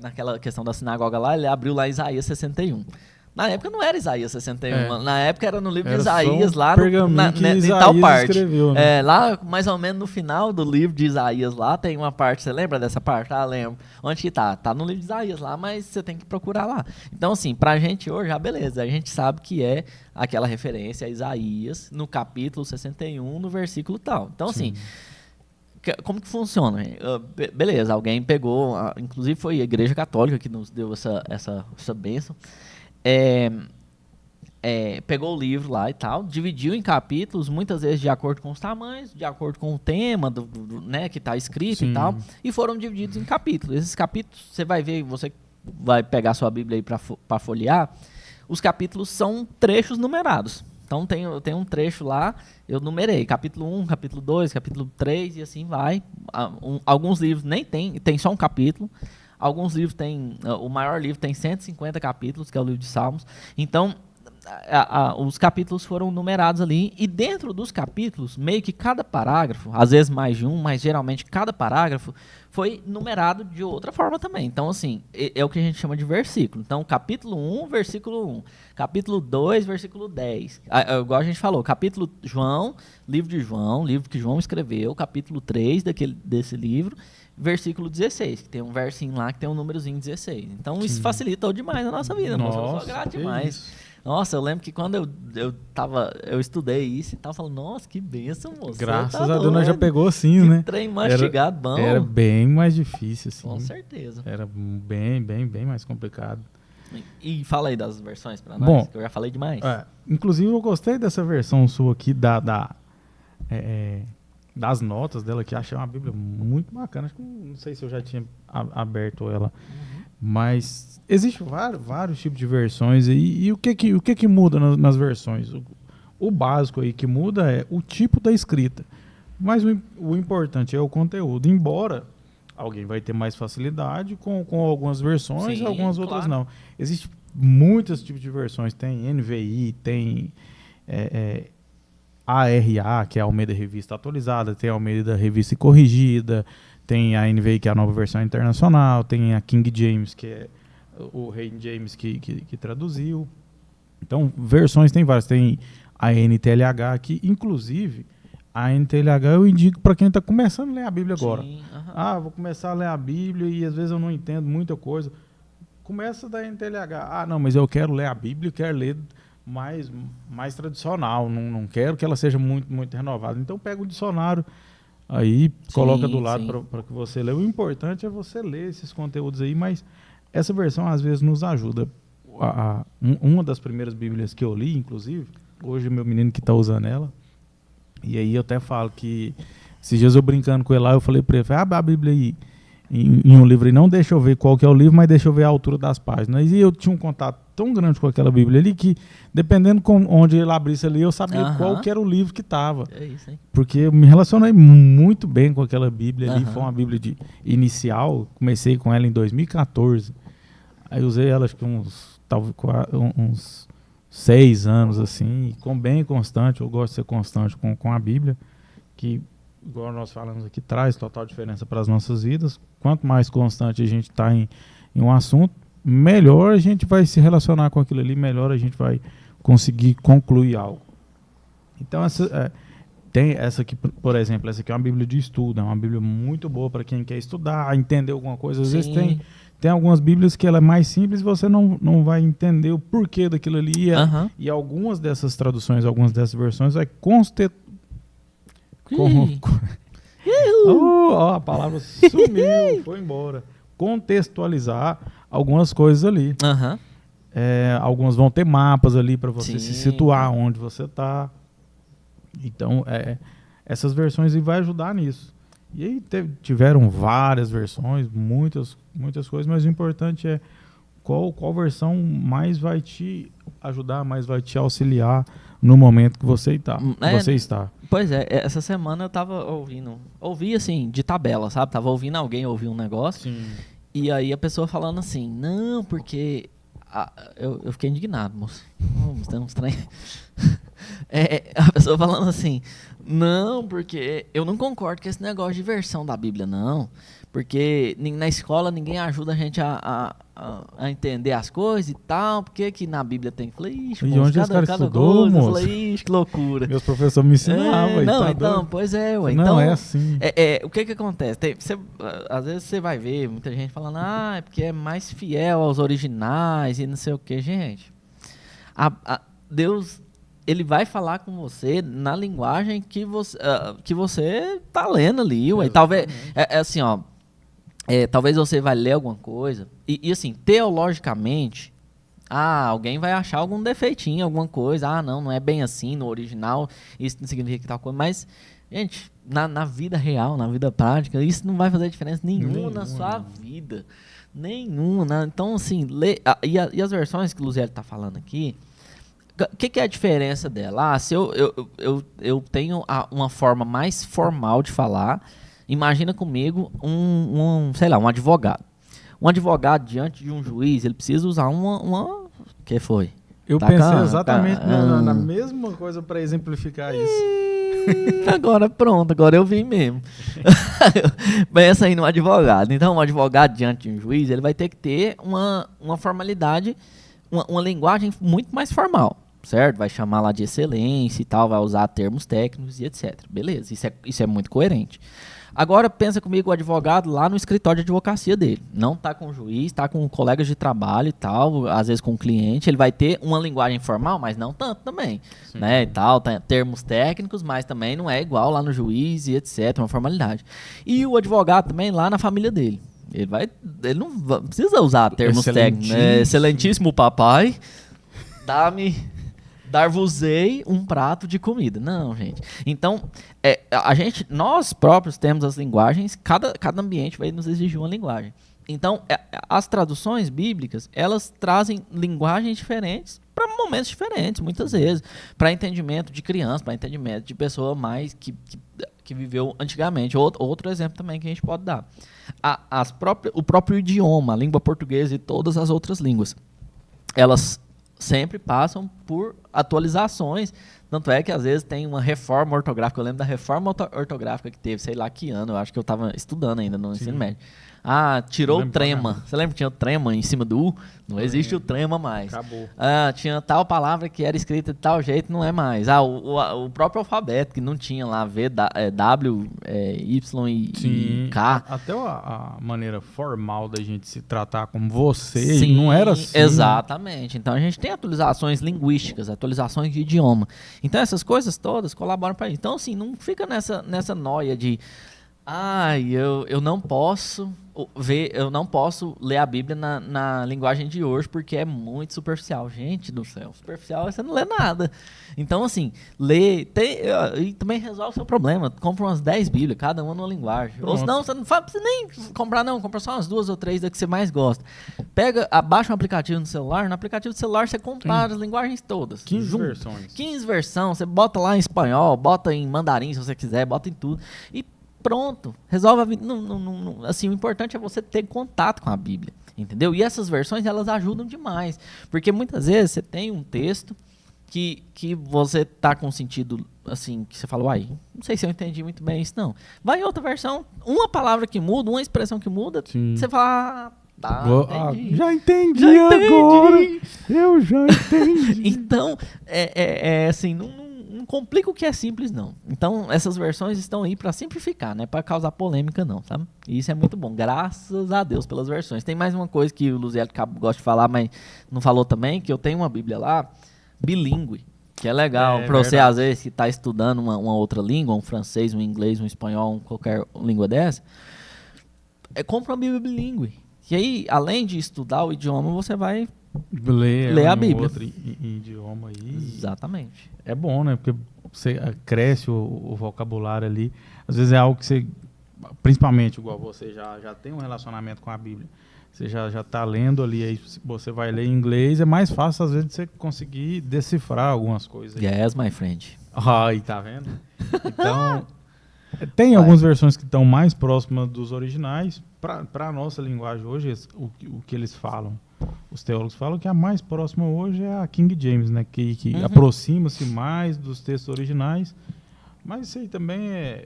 naquela questão da sinagoga lá, ele abriu lá Isaías 61. Na época não era Isaías 61, na época era no livro de Isaías, lá em tal parte. Escreveu, né? Lá, mais ou menos no final do livro de Isaías lá, tem uma parte, você lembra dessa parte? Lembro. Onde que tá? Tá no livro de Isaías lá, mas você tem que procurar lá. Então, assim, pra gente hoje, beleza, a gente sabe que é aquela referência a Isaías, no capítulo 61, no versículo tal. Então, assim... Como que funciona? Beleza, alguém pegou, inclusive foi a Igreja Católica que nos deu essa bênção, pegou o livro lá e tal, dividiu em capítulos, muitas vezes de acordo com os tamanhos, de acordo com o tema né, que está escrito e tal, e foram divididos em capítulos. Esses capítulos, você vai ver, você vai pegar sua Bíblia aí para folhear, os capítulos são trechos numerados. Então tem um trecho lá, eu numerei, capítulo 1, capítulo 2, capítulo 3 e assim vai. Alguns livros nem tem só um capítulo. Alguns livros o maior livro tem 150 capítulos, que é o livro de Salmos. Então, os capítulos foram numerados ali, e dentro dos capítulos, meio que cada parágrafo, às vezes mais de um, mas geralmente cada parágrafo, foi numerado de outra forma também. Então, assim, é o que a gente chama de versículo. Então, capítulo 1, versículo 1. Capítulo 2, versículo 10. Igual a gente falou, capítulo João, livro de João, livro que João escreveu, capítulo 3 desse livro, versículo 16, que tem um versinho lá que tem um númerozinho 16. Então isso Sim. facilitou demais a nossa vida, moço. Eu sou grato que demais. isso. Nossa, eu lembro que quando eu estudei isso e tal, falando, nossa, que benção, moço. Graças tá a Deus nós já doido. pegou assim, Que né? trem mastigado bom. Era bem mais difícil, assim. Com certeza. Era bem mais complicado. E fala aí das versões pra nós, Bom, que eu já falei demais. Inclusive eu gostei dessa versão sua aqui das notas dela, que achei uma Bíblia muito bacana. Acho que não sei se eu já tinha aberto ela. Mas existem vários tipos de versões e o que muda nas versões? O básico aí que muda é o tipo da escrita. Mas o importante é o conteúdo. Embora alguém vai ter mais facilidade com algumas versões e Sim, algumas outras claro. não. Existem muitos tipos de versões. Tem NVI, tem ARA, que é a Almeida Revista Atualizada, tem a Almeida Revista Corrigida, tem a NVI, que é a Nova Versão Internacional, tem a King James, que é o Rei James que traduziu. Então, versões tem várias. Tem a NTLH, que inclusive a NTLH eu indico para quem está começando a ler a Bíblia agora. Sim, aham. Vou começar a ler a Bíblia e às vezes eu não entendo muita coisa. Começa da NTLH. Não, mas eu quero ler a Bíblia, quero ler mais tradicional, não quero que ela seja muito renovada. Então pega o dicionário aí, coloca do lado para que você lê. O importante é você ler esses conteúdos aí, mas essa versão às vezes nos ajuda. Uma das primeiras Bíblias que eu li, inclusive, hoje o meu menino que está usando ela, e aí eu até falo que esses dias eu brincando com ele lá, eu falei para ele, abre a Bíblia aí em um livro e não deixa eu ver qual que é o livro, mas deixa eu ver a altura das páginas. E eu tinha um contato tão grande com aquela Bíblia ali que, dependendo onde ele abrisse ali, eu sabia qual que era o livro que estava. É isso, hein? Porque eu me relacionei muito bem com aquela Bíblia ali. Foi uma Bíblia inicial, comecei com ela em 2014. Aí usei ela acho que uns 6 anos, assim, e bem constante. Eu gosto de ser constante com a Bíblia, que, igual nós falamos aqui, traz total diferença para as nossas vidas. Quanto mais constante a gente está em um assunto, melhor a gente vai se relacionar com aquilo ali, melhor a gente vai conseguir concluir algo. Então, tem essa aqui, por exemplo, essa aqui é uma Bíblia de estudo, é uma Bíblia muito boa para quem quer estudar, entender alguma coisa. Às vezes tem algumas Bíblias que ela é mais simples e você não vai entender o porquê daquilo ali. E algumas dessas traduções, algumas dessas versões vai a palavra sumiu, foi embora. Contextualizar algumas coisas ali. Algumas vão ter mapas ali para você se situar onde você está. Então, essas versões aí vai ajudar nisso. E aí tiveram várias versões, muitas coisas, mas o importante é qual versão mais vai te ajudar, mais vai te auxiliar no momento que você está. Pois é, essa semana eu tava ouvi assim, de tabela, sabe? Tava ouvindo alguém ouvir um negócio. Sim. E aí a pessoa falando assim, não, porque... eu fiquei indignado, moço. A pessoa falando assim, não, porque eu não concordo com esse negócio de versão da Bíblia, não. Porque na escola ninguém ajuda a gente a entender as coisas e tal. Por que na Bíblia tem? Falei, ixi, moço, onde cada estudou, coisa. Moço? Falei, ixi, que loucura. Meus professores me ensinavam. Não, então, pois é, ué. Não, então, é assim. O que acontece? Às vezes você vai ver muita gente falando, é porque é mais fiel aos originais e não sei o que. Gente, Deus, ele vai falar com você na linguagem que você tá lendo ali, ué. Talvez, assim, ó, talvez você vai ler alguma coisa e assim, teologicamente, alguém vai achar algum defeitinho, alguma coisa. Não é bem assim no original, isso não significa que tal coisa. Mas, gente, na vida real, na vida prática, isso não vai fazer diferença nenhuma na sua vida. Nenhuma, né? Então, assim, e as versões que o Luziel tá falando aqui, o que é a diferença dela? Se eu tenho uma forma mais formal de falar, imagina comigo sei lá, um advogado. Um advogado diante de um juiz, ele precisa usar uma que foi? Eu pensei exatamente na mesma coisa para exemplificar isso. Agora eu vim mesmo. Pensa aí no advogado. Então, um advogado diante de um juiz, ele vai ter que ter uma formalidade, uma linguagem muito mais formal, certo? Vai chamar lá de excelência e tal, vai usar termos técnicos e etc. Beleza, isso é muito coerente. Agora pensa comigo, o advogado lá no escritório de advocacia dele. Não tá com o juiz, tá com colegas de trabalho e tal, às vezes com o cliente. Ele vai ter uma linguagem formal, mas não tanto também, né, e tal, termos técnicos, mas também não é igual lá no juiz e etc, uma formalidade. E o advogado também lá na família dele. Ele não precisa usar termos técnicos, né? Excelentíssimo papai, dar-vos-ei um prato de comida. Não, gente. Então, nós próprios temos as linguagens, cada ambiente vai nos exigir uma linguagem. Então, as traduções bíblicas, elas trazem linguagens diferentes para momentos diferentes, muitas vezes. Para entendimento de criança, para entendimento de pessoa mais que viveu antigamente. Outro exemplo também que a gente pode dar. O próprio idioma, a língua portuguesa e todas as outras línguas, elas sempre passam por atualizações. Tanto é que às vezes tem uma reforma ortográfica. Eu lembro da reforma ortográfica que teve, sei lá que ano, eu acho que eu estava estudando ainda no ensino médio. Tirou o trema. Você lembra que tinha o trema em cima do U? Não existe o trema mais. Acabou. Tinha tal palavra que era escrita de tal jeito, não é mais. O próprio alfabeto, que não tinha lá W, Y e K. Até a maneira formal da gente se tratar como você, Sim, não era assim. Exatamente. Então a gente tem atualizações linguísticas, atualizações de idioma. Então essas coisas todas colaboram para isso. Então assim, não fica nessa noia de eu não posso ler a Bíblia na linguagem de hoje porque é muito superficial. Gente do céu, superficial você não lê nada. Então, assim, e também resolve o seu problema. Compra umas 10 Bíblias, cada uma numa linguagem. Pronto. Ou senão, você não precisa nem comprar, não. Compra só umas 2 ou 3 da que você mais gosta. Abaixa um aplicativo no celular. No aplicativo do celular você compara as linguagens todas. 15 versões. 15 versões. Você bota lá em espanhol, bota em mandarim se você quiser, bota em tudo. E pronto, resolve a vida. Assim, o importante é você ter contato com a Bíblia, entendeu? E essas versões, elas ajudam demais, porque muitas vezes você tem um texto que você tá com sentido, assim, que você fala, não sei se eu entendi muito bem isso, não. Vai em outra versão, uma palavra que muda, uma expressão que muda, Sim. Você fala, entendi. Já entendi agora, eu já entendi. Então, assim, não complica o que é simples, não. Então, essas versões estão aí para simplificar, né? Para causar polêmica, não, sabe? E isso é muito bom. Graças a Deus pelas versões. Tem mais uma coisa que o Luziel Cabo gosta de falar, mas não falou também, que eu tenho uma Bíblia lá, bilíngue, que é legal para você, às vezes, que está estudando uma outra língua, um francês, um inglês, um espanhol, qualquer língua dessa, compra uma Bíblia bilíngue. E aí, além de estudar o idioma, você vai ler a Bíblia. Outro idioma aí. Exatamente. É bom, né? Porque você cresce o vocabulário ali. Às vezes é algo que você, principalmente igual você já tem um relacionamento com a Bíblia. Você já está lendo ali, aí você vai ler em inglês, é mais fácil às vezes de você conseguir decifrar algumas coisas. Yes, my friend. Aí, tá vendo? Então, tem algumas versões que estão mais próximas dos originais. Para a nossa linguagem hoje, o que eles falam, os teólogos falam que a mais próxima hoje é a King James, né? Que aproxima-se mais dos textos originais. Mas isso aí também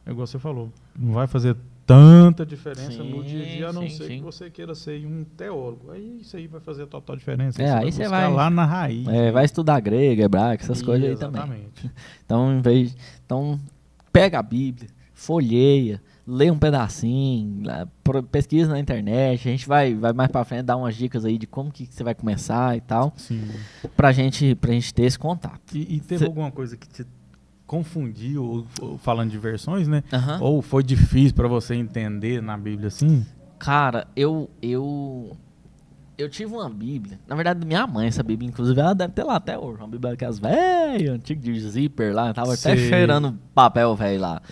igual você falou, não vai fazer tanta diferença no dia a dia, a não ser que você queira ser um teólogo. Aí isso aí vai fazer total diferença. Aí você vai lá na raiz. Vai estudar grego, hebraico, essas coisas aí também. Exatamente. Então, pega a Bíblia, folheia, lê um pedacinho, pesquisa na internet, a gente vai mais pra frente dar umas dicas aí de como que você vai começar e tal. Sim. Pra gente ter esse contato. E teve alguma coisa que te confundiu, falando de versões, né? Ou foi difícil pra você entender na Bíblia assim? Cara, eu tive uma Bíblia, na verdade minha mãe, essa Bíblia, inclusive ela deve ter lá até hoje, uma Bíblia daquelas velhas, antigas de zíper lá, tava até cheirando papel velho lá.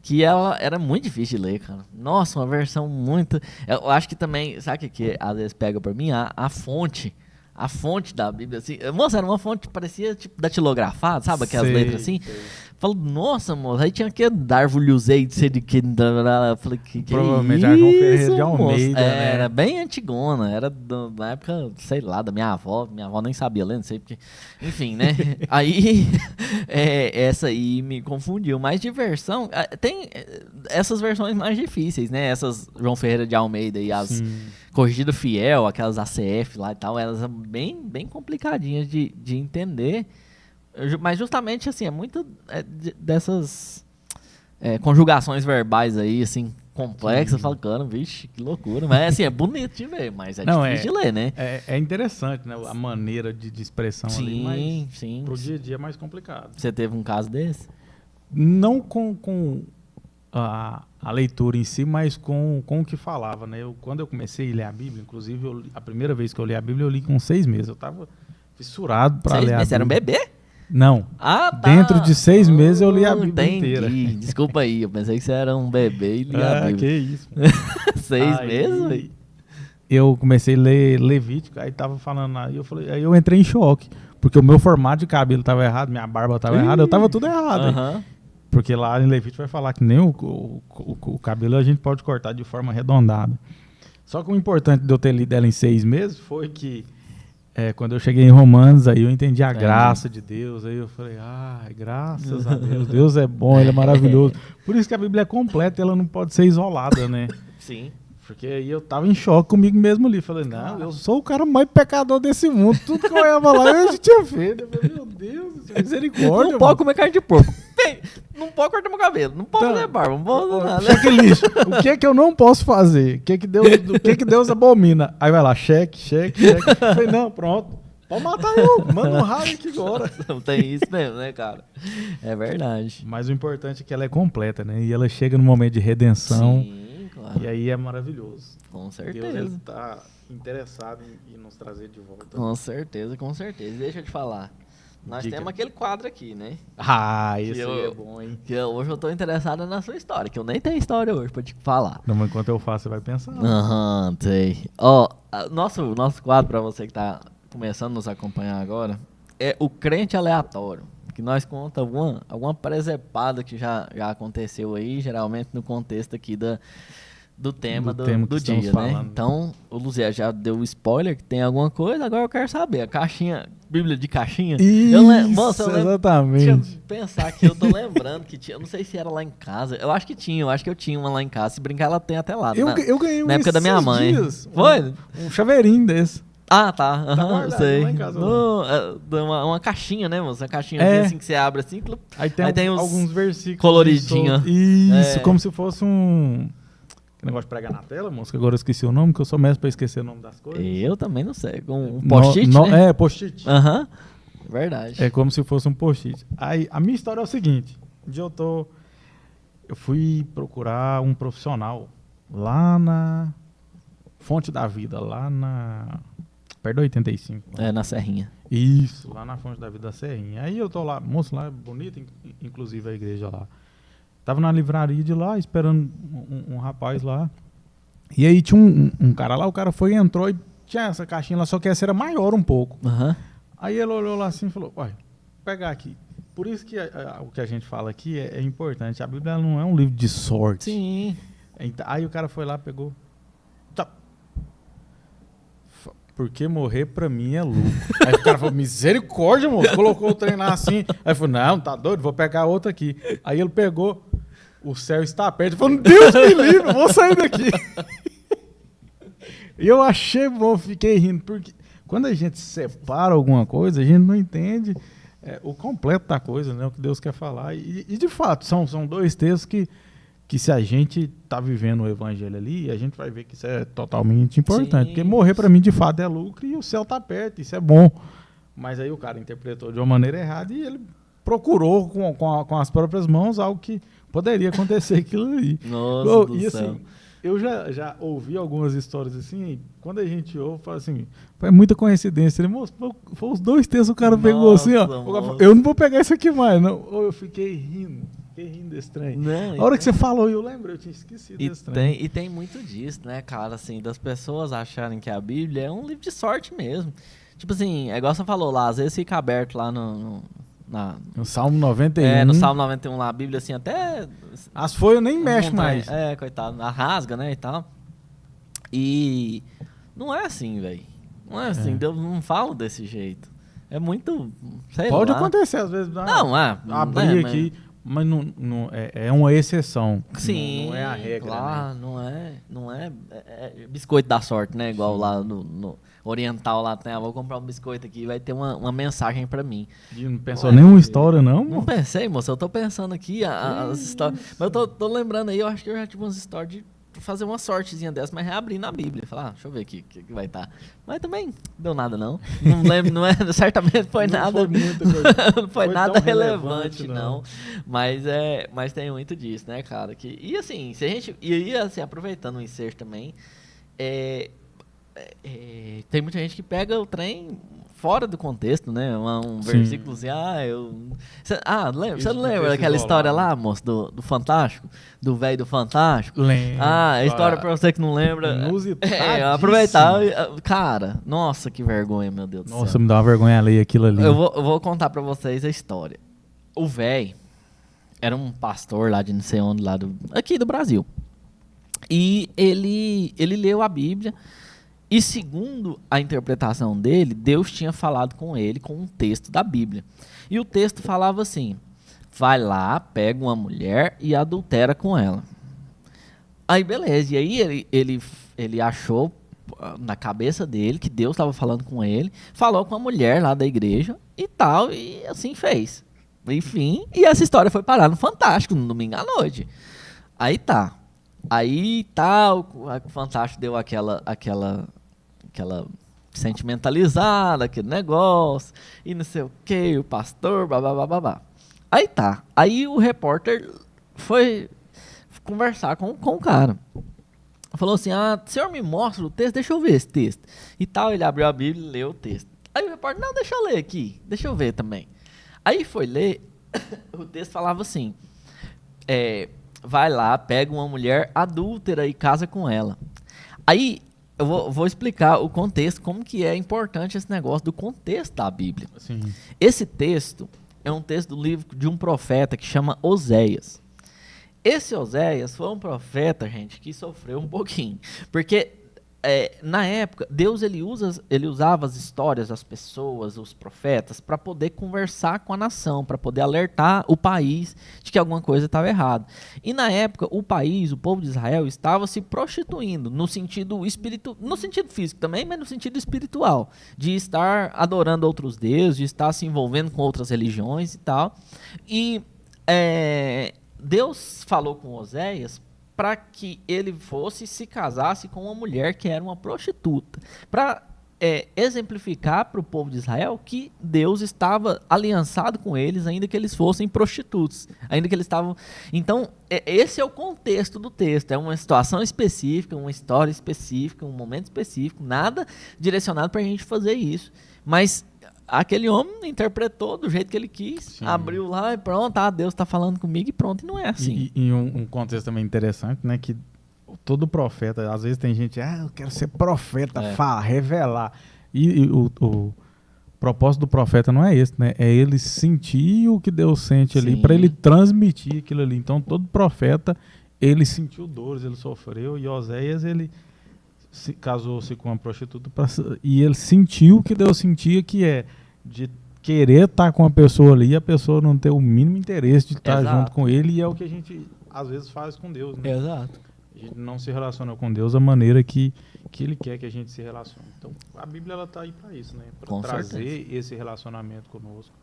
Que ela era muito difícil de ler, cara. Nossa, uma versão muito... Eu acho que também, sabe o que às vezes pega pra mim? A fonte. A fonte da Bíblia, assim... Moça, era uma fonte que parecia tipo datilografada, sabe? Aquelas letras assim. Falo, nossa, moça, aí tinha que Darvulhusei, de ser de que... Falei, que provavelmente era João Ferreira de Almeida, né? Era bem antigona, era na época, sei lá, da minha avó nem sabia ler, não sei porque... Enfim, né? Aí, essa aí me confundiu, mas de versão, tem essas versões mais difíceis, né? Essas João Ferreira de Almeida e as Corrigido Fiel, aquelas ACF lá e tal, elas são bem complicadinhas de entender. Mas justamente assim, é muito dessas conjugações verbais aí, assim, complexas. Eu falo, cara, vixe, que loucura. Mas, assim, é bonito de ver, mas é difícil de ler, né? É interessante, né? A maneira de expressão ali, mas sim. pro dia a dia é mais complicado. Você teve um caso desse? Não com a leitura em si, mas com o que falava, né? Quando eu comecei a ler a Bíblia, inclusive, a primeira vez que eu li a Bíblia, eu li com 6 meses. Eu tava fissurado para ler a Bíblia. Você era um bebê? Não. Ah, tá. Dentro de 6 meses eu li a Bíblia inteira. Desculpa aí, eu pensei que você era um bebê e lia a Bíblia. Que isso. 6 meses, velho? Eu comecei a ler Levítico, aí tava falando, aí eu entrei em choque, porque o meu formato de cabelo tava errado, minha barba tava errada, eu tava tudo errado. Porque lá em Levítico vai falar que nem o cabelo a gente pode cortar de forma arredondada. Só que o importante de eu ter lido ela em 6 meses foi que quando eu cheguei em Romanos, aí eu entendi a graça de Deus. Aí eu falei, graças a Deus. Deus é bom, Ele é maravilhoso. Por isso que a Bíblia é completa, ela não pode ser isolada, né? Sim. Porque aí eu tava em choque comigo mesmo ali. Falei, não, eu sou o cara mais pecador desse mundo. Tudo que eu olhava lá, eu já tinha feito. Eu falei, meu Deus, misericórdia. Não pode comer carne de porco. Não pode cortar meu cabelo. Não pode fazer barba. Não pode fazer nada. Checklist. O que é que eu não posso fazer? O que que Deus abomina? Aí vai lá, cheque. Eu falei, não, pronto. Pode matar eu. Manda um raio aqui agora. Não tem isso mesmo, né, cara? É verdade. Mas o importante é que ela é completa, né? E ela chega no momento de redenção. Sim, claro. E aí é maravilhoso. Com certeza. Deus, ele tá interessado em nos trazer de volta. Com certeza. Deixa eu te falar. Nós temos aquele quadro aqui, né? Esse aí é bom, hein? Que hoje eu tô interessado na sua história, que eu nem tenho história hoje pra te falar. Não, mas enquanto eu faço, você vai pensar. Sei. Ó, nosso quadro, pra você que tá começando a nos acompanhar agora, é o crente aleatório. Que nós conta alguma presepada que já aconteceu aí, geralmente no contexto aqui do tema do dia, né? Então, o Luzia já deu o spoiler que tem alguma coisa, agora eu quero saber. A caixinha, Bíblia de caixinha. Isso, exatamente. Deixa eu pensar que eu tô lembrando que tinha, eu não sei se era lá em casa. Eu acho que eu tinha uma lá em casa. Se brincar, ela tem até lá. Eu ganhei na época da minha mãe. Dias, Foi? Um chaveirinho desse. Ah, tá. Tá sei. Lá em casa, uma caixinha, né, moço? Uma caixinha assim que você abre assim. Aí tem alguns versículos coloridinhos. Isso, como se fosse um negócio de pregar na tela, moço, que agora eu esqueci o nome, que eu sou mestre pra esquecer o nome das coisas. Eu também não sei. Um post-it, né? Post-it. Verdade. É como se fosse um post-it. Aí, a minha história é o seguinte. Um dia eu fui procurar um profissional lá na Fonte da Vida, perto da 85. Na Serrinha. Isso, lá na Fonte da Vida da Serrinha. Aí eu tô lá, moço, lá bonito, inclusive a igreja lá. Tava na livraria de lá, esperando um rapaz lá. E aí tinha um cara lá, o cara entrou e tinha essa caixinha lá, só que essa era maior um pouco. Aí ele olhou lá assim e falou, vou pegar aqui. Por isso que o que a gente fala aqui é importante. A Bíblia não é um livro de sorte. Sim. Aí o cara foi lá, pegou. Porque morrer pra mim é lucro. Aí o cara falou, misericórdia, moço. Colocou o trem lá assim. Aí falou, não, tá doido, vou pegar outra aqui. Aí ele pegou, o céu está perto. Ele falou, Deus me livre, vou sair daqui. E eu achei bom, fiquei rindo. Porque quando a gente separa alguma coisa, a gente não entende o completo da coisa, né? O que Deus quer falar. E de fato, são 2 textos que se a gente tá vivendo o evangelho ali, a gente vai ver que isso é totalmente importante. Sim. Porque morrer para mim, de fato, é lucro e o céu tá perto, isso é bom. Mas aí o cara interpretou de uma maneira errada e ele procurou com as próprias mãos algo que poderia acontecer aquilo ali. Nossa do céu. Assim, eu já ouvi algumas histórias assim, quando a gente ouve, fala assim, é muita coincidência. Moço, foi os 2 textos o cara pegou assim, ó. Eu não vou pegar isso aqui mais, não. Ou eu fiquei rindo desse trem. A hora que você falou, eu lembro, eu tinha esquecido desse trem. E tem muito disso, né, cara, assim, das pessoas acharem que a Bíblia é um livro de sorte mesmo. Tipo assim, é igual você falou lá, às vezes fica aberto lá no Salmo 91. No Salmo 91 lá, a Bíblia assim, até... As folhas nem mexe mais. Coitado, rasga, né, e tal. E não é assim, velho. Não é assim, Deus não fala desse jeito. É muito, sei lá. Pode acontecer, às vezes. Abrir aqui... Mas não, é uma exceção. Sim, não é a regra, claro, né? não é biscoito da sorte, né? Igual lá oriental lá tem, vou comprar um biscoito aqui, vai ter uma mensagem pra mim. E não pensou nenhuma história, não? Não pensei, moça, eu tô pensando aqui as histórias. Mas eu tô lembrando aí, eu acho que eu já tive umas histórias de fazer uma sortezinha dessa, mas reabrir na Bíblia. Falar, deixa eu ver aqui o que vai estar. Mas também não deu nada, não. Não lembro, certamente foi Não nada. foi muita coisa. Não foi nada tão relevante, não. não. Mas tem muito disso, né, cara? E assim, se a gente. E assim, aproveitando o ensejo também, tem muita gente que pega o trem fora do contexto, né? Um Sim. versículo assim, lembra? Você não lembra daquela história lá, moço, do Fantástico? Do velho do Fantástico? Lembro. A história pra você que não lembra. Inusitadíssimo. Aproveitar. Cara, nossa, que vergonha, meu Deus do céu. Nossa, me dá uma vergonha ler aquilo ali. Eu vou contar pra vocês a história. O velho era um pastor lá de não sei onde, aqui do Brasil. E ele leu a Bíblia. E segundo a interpretação dele, Deus tinha falado com ele com um texto da Bíblia. E o texto falava assim: vai lá, pega uma mulher e adultera com ela. Aí beleza, e aí ele achou na cabeça dele que Deus estava falando com ele, falou com a mulher lá da igreja e tal, e assim fez. Enfim, e essa história foi parar no Fantástico, no domingo à noite. Aí tá. Aí tal, o Fantástico deu aquela sentimentalizada, aquele negócio, e não sei o que, o pastor, blá. Aí tá. Aí o repórter foi conversar com o cara. Falou assim, senhor me mostra o texto, deixa eu ver esse texto. E tal, ele abriu a Bíblia e leu o texto. Aí o repórter, não, deixa eu ler aqui, deixa eu ver também. Aí foi ler, o texto falava assim, vai lá, pega uma mulher adúltera e casa com ela. Aí eu vou explicar o contexto, como que é importante esse negócio do contexto da Bíblia. Sim. Esse texto é um texto do livro de um profeta que chama Oséias. Esse Oséias foi um profeta, gente, que sofreu um pouquinho. Porque na época, Deus ele usava as histórias, as pessoas, os profetas, para poder conversar com a nação, para poder alertar o país de que alguma coisa estava errada. E na época, o povo de Israel, estava se prostituindo no sentido no sentido físico também, mas no sentido espiritual, de estar adorando outros deuses, de estar se envolvendo com outras religiões e tal. E Deus falou com Oséias para que ele fosse se casasse com uma mulher que era uma prostituta, para exemplificar para o povo de Israel que Deus estava aliançado com eles, ainda que eles fossem prostitutos, ainda que eles estavam... Então, esse é o contexto do texto, é uma situação específica, uma história específica, um momento específico, nada direcionado para a gente fazer isso, mas aquele homem interpretou do jeito que ele quis, Sim. Abriu lá e pronto, Deus está falando comigo e pronto, e não é assim. E um contexto também interessante, né, que todo profeta, às vezes tem gente, eu quero ser profeta, revelar. E o propósito do profeta não é esse, né, é ele sentir o que Deus sente ali, para ele transmitir aquilo ali. Então todo profeta, ele sentiu dores, ele sofreu, e Oséias, ele casou-se com uma prostituta e ele sentiu o que Deus sentia, que é de querer estar com a pessoa ali e a pessoa não ter o mínimo interesse de estar junto com ele, e é o que a gente às vezes faz com Deus, né? Exato. A gente não se relaciona com Deus da maneira que ele quer que a gente se relacione. Então a Bíblia ela está aí para isso, né? Para trazer esse relacionamento conosco,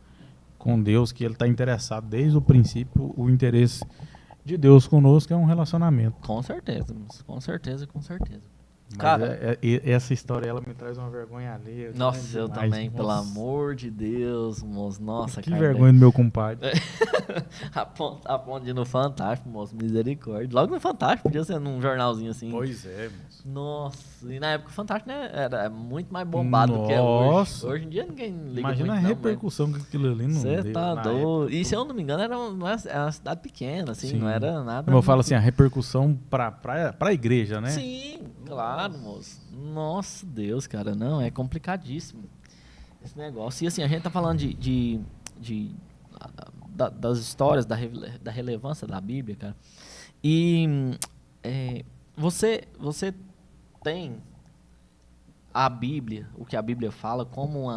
com Deus, que ele está interessado desde o princípio. O interesse de Deus conosco é um relacionamento. Com certeza. Mas cara, essa história ela me traz uma vergonha alheia. Nossa, eu também, pelo amor de Deus, moço. Nossa, que vergonha do meu compadre. a ponte de ir no Fantástico, moço, misericórdia. Logo no Fantástico, podia ser num jornalzinho assim. Pois é, moço. Nossa, e na época o Fantástico, né, era muito mais bombado do que é hoje. Hoje em dia ninguém liga. Imagina muito, a repercussão que aquilo ali não deu. Você tá doido. E se eu não me engano, era uma cidade pequena, assim, não era nada. Como eu falo assim, a repercussão pra igreja, né? Sim, claro, moço. Nossa, Deus, cara, não, é complicadíssimo esse negócio. E assim, a gente tá falando das histórias, da relevância da Bíblia, cara. E você tem a Bíblia, o que a Bíblia fala, como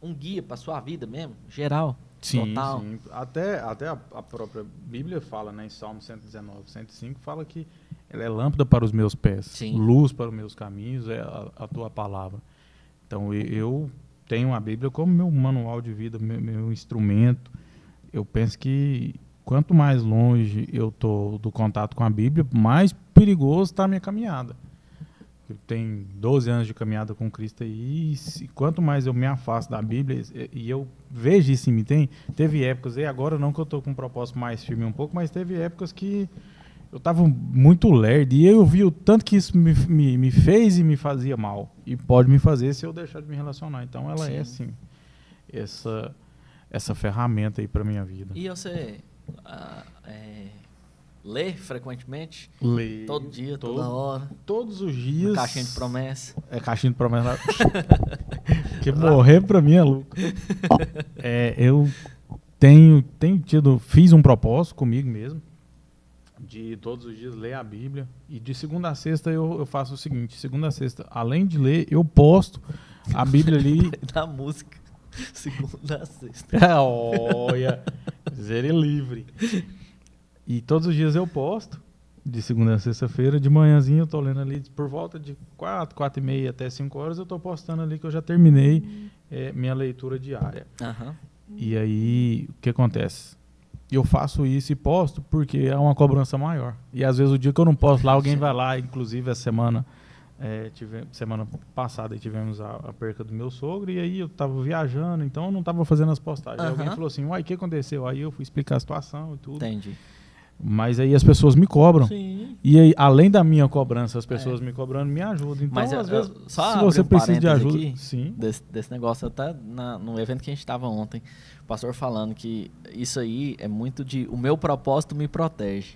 um guia para sua vida mesmo, geral, total. Sim. Até a própria Bíblia fala, né, em Salmo 119, 105, fala que ela é lâmpada para os meus pés, Sim. luz para os meus caminhos, é a tua palavra. Então eu tenho a Bíblia como meu manual de vida, meu instrumento. Eu penso que quanto mais longe eu estou do contato com a Bíblia, mais perigoso está a minha caminhada. Eu tenho 12 anos de caminhada com Cristo aí, e quanto mais eu me afasto da Bíblia, e eu vejo isso em mim, teve épocas, e agora não que eu estou com um propósito mais firme um pouco, mas teve épocas que eu estava muito lerdo, e eu vi o tanto que isso me fez e me fazia mal, e pode me fazer se eu deixar de me relacionar. Então ela Sim. é, assim, essa ferramenta aí para minha vida. E você lê frequentemente? Leio, Todo dia, toda hora? Todos os dias. Caixinha de promessa? É caixinha de promessa. Porque morrer pra mim é louco. Eu fiz um propósito comigo mesmo, de todos os dias ler a Bíblia. E de segunda a sexta eu faço o seguinte: segunda a sexta, além de ler, eu posto a Bíblia ali. Da música. Segunda a sexta. Olha, dizer livre. E todos os dias eu posto, de segunda a sexta-feira, de manhãzinha eu tô lendo ali, por volta de 4h30 até 5 horas, eu tô postando ali que eu já terminei minha leitura diária. Uhum. E aí, o que acontece? Eu faço isso e posto porque é uma cobrança maior. E às vezes o dia que eu não posto lá, alguém vai lá, inclusive essa semana passada tivemos a perca do meu sogro, e aí eu tava viajando, então eu não tava fazendo as postagens. Aí alguém falou assim, uai, o que aconteceu? Aí eu fui explicar a situação e tudo. Entendi. Mas aí as pessoas me cobram. Sim. E aí, além da minha cobrança, as pessoas me cobrando me ajudam. Então, Mas às vezes, só se você precisa de ajuda... aqui, sim. Desse negócio, até no evento que a gente estava ontem, o pastor falando que isso aí é muito de... O meu propósito me protege.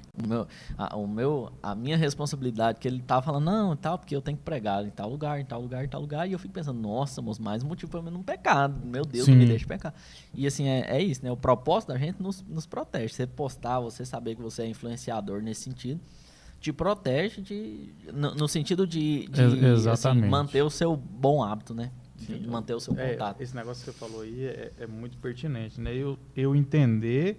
A minha responsabilidade, que ele tava falando, não, tal, porque eu tenho que pregar em tal lugar, em tal lugar, em tal lugar. E eu fico pensando, nossa, moço, mais um motivo para mim não pecar. Meu Deus, não me deixe pecar. E assim, é isso, né? O propósito da gente nos protege. Você postar, você saber que você é influenciador nesse sentido, te protege no sentido de assim, manter o seu bom hábito, né? De manter o seu contato. Esse negócio que você falou aí é muito pertinente, né? Eu entender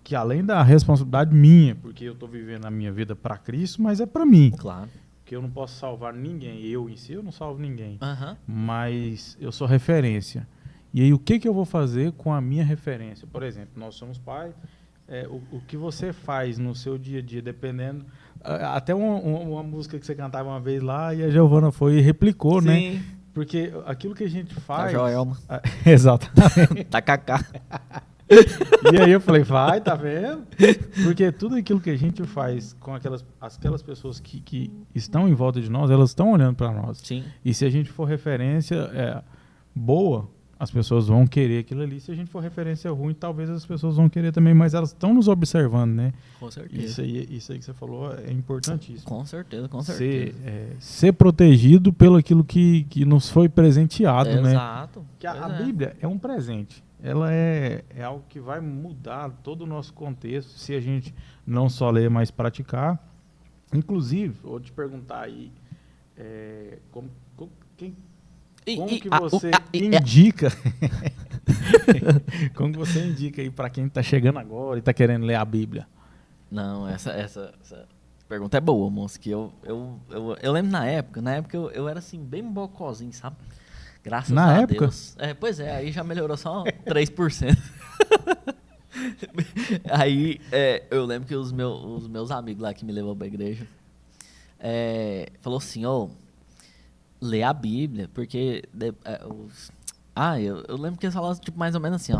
que além da responsabilidade minha, porque eu estou vivendo a minha vida para Cristo, mas é para mim. Claro. Porque eu não posso salvar ninguém. Eu em si, eu não salvo ninguém. Uhum. Mas eu sou referência. E aí, o que eu vou fazer com a minha referência? Por exemplo, nós somos pais. O que você faz no seu dia a dia, dependendo... Até uma música que você cantava uma vez lá, e a Giovana foi e replicou, Sim. né? Porque aquilo que a gente faz... Da Joelma. Exatamente. Tacacá. E aí eu falei, vai, tá vendo? Porque tudo aquilo que a gente faz com aquelas pessoas que estão em volta de nós, elas estão olhando para nós. Sim. E se a gente for referência boa, as pessoas vão querer aquilo ali. Se a gente for referência ruim, talvez as pessoas vão querer também, mas elas estão nos observando, né? Com certeza. Isso aí que você falou é importantíssimo. Com certeza, com certeza. Ser protegido pelo aquilo que nos foi presenteado, né? Exato. Que a Bíblia é um presente. Ela é algo que vai mudar todo o nosso contexto se a gente não só ler, mas praticar. Inclusive, vou te perguntar aí, como que você indica como que você indica aí para quem está chegando agora e está querendo ler a Bíblia? Não, essa pergunta é boa, moço, que eu lembro na época eu era assim, bem bocozinho, sabe? Graças a Deus. Pois é, aí já melhorou só 3%. Aí eu lembro que os meus amigos lá que me levaram pra igreja falou assim, lê a Bíblia, porque eu lembro que eles falavam tipo, mais ou menos assim,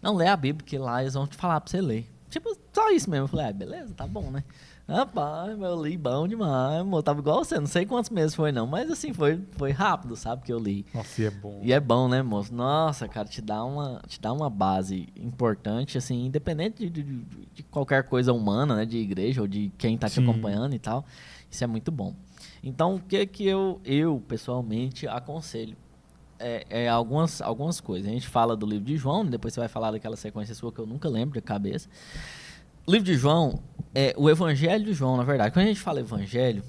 não, lê a Bíblia, porque lá eles vão te falar pra você ler. Tipo, só isso mesmo. Eu falei, beleza, tá bom, né? Rapaz, eu li bom demais, amor. Tava igual você, não sei quantos meses foi não, mas assim, foi rápido, sabe, que eu li. Nossa, e é bom. E é bom, né, moço? Nossa, cara, te dá uma base importante, assim, independente de qualquer coisa humana, né, de igreja ou de quem tá te acompanhando e tal. Isso é muito bom. Então, o que eu pessoalmente aconselho? Algumas coisas. A gente fala do livro de João, depois você vai falar daquela sequência sua que eu nunca lembro de cabeça. O livro de João, o Evangelho de João, na verdade. Quando a gente fala Evangelho,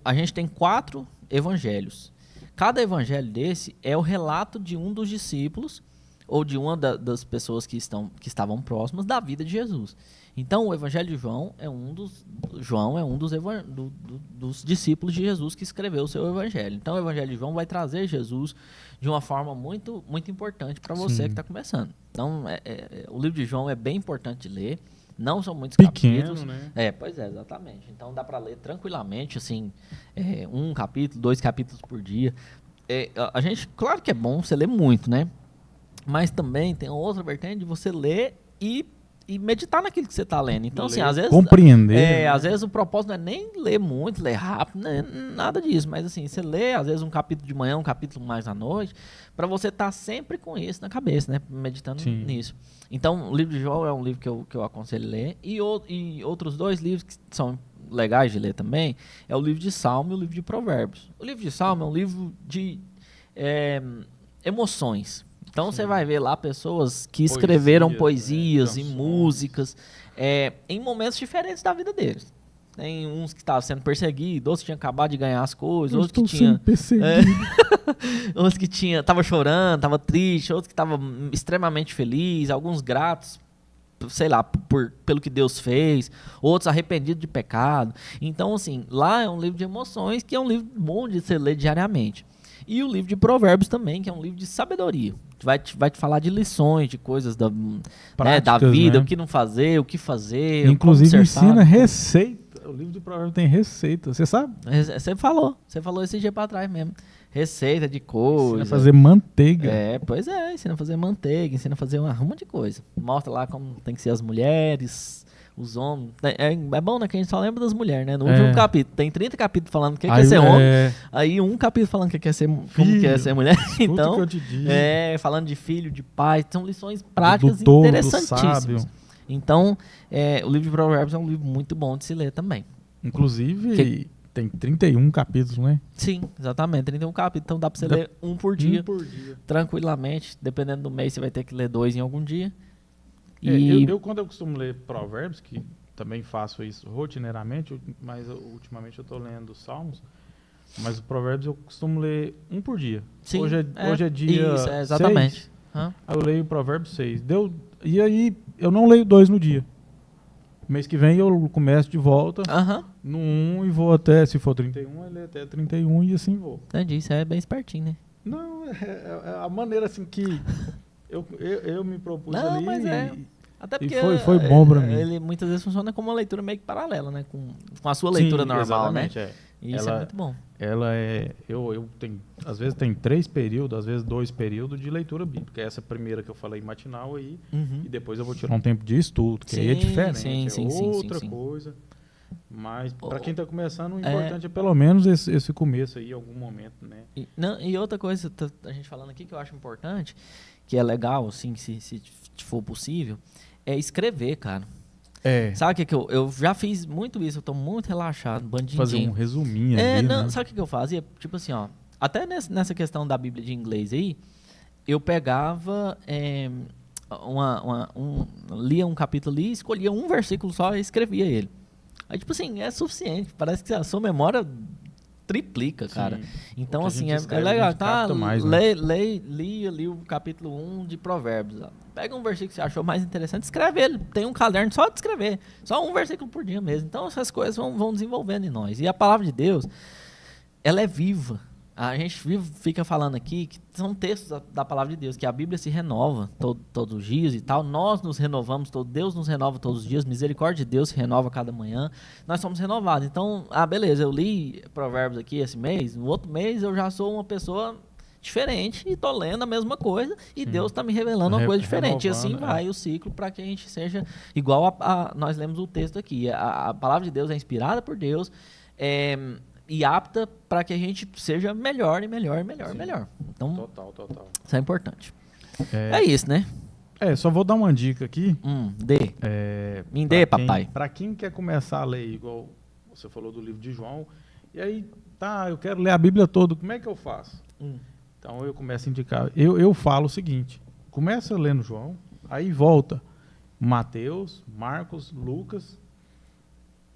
a gente tem 4 evangelhos. Cada evangelho desse é o relato de um dos discípulos ou de uma das pessoas que estavam próximas da vida de Jesus. Então, o Evangelho de João é um dos discípulos de Jesus que escreveu o seu Evangelho. Então, o Evangelho de João vai trazer Jesus de uma forma muito, muito importante para você que está começando. Então, o livro de João é bem importante de ler. Não são muitos capítulos. Né? Pois é, exatamente. Então, dá para ler tranquilamente, assim, um capítulo, 2 capítulos por dia. A gente, claro que é bom você ler muito, né? Mas também tem outra vertente de você ler e meditar naquilo que você está lendo. Então, assim, às vezes... Compreender. Né? Às vezes o propósito não é nem ler muito, ler rápido, né? Nada disso. Mas, assim, você lê, às vezes, um capítulo de manhã, um capítulo mais à noite, para você estar sempre com isso na cabeça, né? Meditando nisso. Então, o livro de João é um livro que eu aconselho a ler. E outros 2 livros que são legais de ler também é o livro de Salmo e o livro de Provérbios. O livro de Salmo é um livro de emoções. Então você vai ver lá pessoas que escreveram poesias e músicas em momentos diferentes da vida deles. Tem uns que estavam sendo perseguidos, outros que tinham acabado de ganhar as coisas, outros que tinham outros que estavam chorando, estavam tristes, outros que estavam extremamente felizes, alguns gratos, sei lá, pelo que Deus fez, outros arrependidos de pecado. Então, assim, lá é um livro de emoções, que é um livro bom de você ler diariamente. E o livro de Provérbios também, que é um livro de sabedoria. Vai te falar de lições, de coisas da vida, né? O que não fazer, o que fazer. Inclusive ensina receita. O livro de Provérbios tem receita, você sabe? Você falou esse dia pra trás mesmo. Receita de coisa. Ensina a fazer manteiga. Pois é, ensina a fazer manteiga, ensina a fazer uma ruma de coisa. Mostra lá como tem que ser as mulheres, os homens. É bom, né, que a gente só lembra das mulheres, né? No último capítulo, tem 30 capítulos falando o que é ser homem, aí um capítulo falando o que é ser, como que é ser mulher. Então, que eu te digo. Falando de filho, de pai, são lições práticas interessantíssimas. Então, o livro de Provérbios é um livro muito bom de se ler também. Inclusive... Tem 31 capítulos, né? Sim, exatamente, 31 capítulos. Então dá pra você ler um por dia. Tranquilamente. Dependendo do mês, você vai ter que ler 2 em algum dia. Quando eu costumo ler Provérbios, que também faço isso rotineiramente, mas ultimamente eu tô lendo Salmos, mas o Provérbios eu costumo ler um por dia. Sim, hoje é dia isso, exatamente. 6, aí eu leio o Provérbios 6. E aí eu não leio 2 no dia. Mês que vem eu começo de volta no 1 e vou até, se for 31, eu leio até 31 e assim vou. Entendi, isso é bem espertinho, né? Não, é a maneira assim que eu me propus ali. Mas até porque foi bom pra mim. Ele muitas vezes funciona como uma leitura meio que paralela, né? Com a sua leitura normal, né? E isso é muito bom. Ela eu tenho, às vezes tem 3 períodos, às vezes 2 períodos de leitura bíblica. Essa primeira que eu falei matinal aí, e depois eu vou tirar um tempo de estudo, que aí é diferente, outra coisa. Mas para quem está começando, o importante é pelo menos esse começo aí, em algum momento, né? E outra coisa, a gente falando aqui que eu acho importante, que é legal, assim, se for possível, é escrever, cara. Sabe o que eu já fiz muito isso, eu tô muito relaxado, bandidinho. Fazer um resuminho ali, né? Sabe o que eu fazia? Tipo assim, ó, até nessa questão da Bíblia de inglês aí, eu pegava, lia um capítulo ali, escolhia um versículo só e escrevia ele. Aí, tipo assim, é suficiente, parece que a sua memória triplica, cara. Então, assim, é legal. Mais, né? Li ali o capítulo 1 de Provérbios. Ó. Pega um versículo que você achou mais interessante, escreve ele. Tem um caderno só de escrever. Só um versículo por dia mesmo. Então, essas coisas vão desenvolvendo em nós. E a palavra de Deus, ela é viva. A gente fica falando aqui que são textos da palavra de Deus, que a Bíblia se renova todos os dias e tal. Nós nos renovamos, Deus nos renova todos os dias. Misericórdia de Deus se renova cada manhã. Nós somos renovados. Então, beleza, eu li Provérbios aqui esse mês. No outro mês eu já sou uma pessoa diferente e tô lendo a mesma coisa. E Deus está me revelando uma coisa diferente. E assim vai o ciclo para que a gente seja igual nós lemos o texto aqui. A palavra de Deus é inspirada por Deus. E apta para que a gente seja melhor e melhor. Então, total. Isso é importante. É isso, né? Só vou dar uma dica aqui. Dê. Me dê, papai. Para quem quer começar a ler, igual você falou do livro de João, e aí, eu quero ler a Bíblia toda, como é que eu faço? Então, eu começo a indicar. Eu falo o seguinte, começa lendo João, aí volta Mateus, Marcos, Lucas,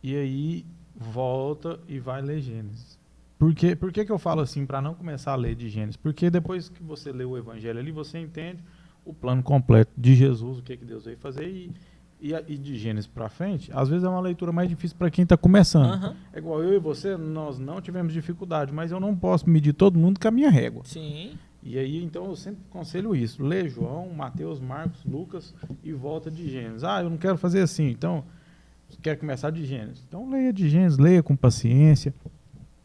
e aí volta e vai ler Gênesis. Por que eu falo assim, para não começar a ler de Gênesis? Porque depois que você lê o Evangelho ali, você entende o plano completo de Jesus, o que Deus veio fazer e de Gênesis para frente, às vezes é uma leitura mais difícil para quem está começando. Uhum. É igual eu e você, nós não tivemos dificuldade, mas eu não posso medir todo mundo com a minha régua. Sim. E aí, então, eu sempre aconselho isso. Lê João, Mateus, Marcos, Lucas e volta de Gênesis. Eu não quero fazer assim, então, quero começar de Gênesis. Então, leia de Gênesis, leia com paciência.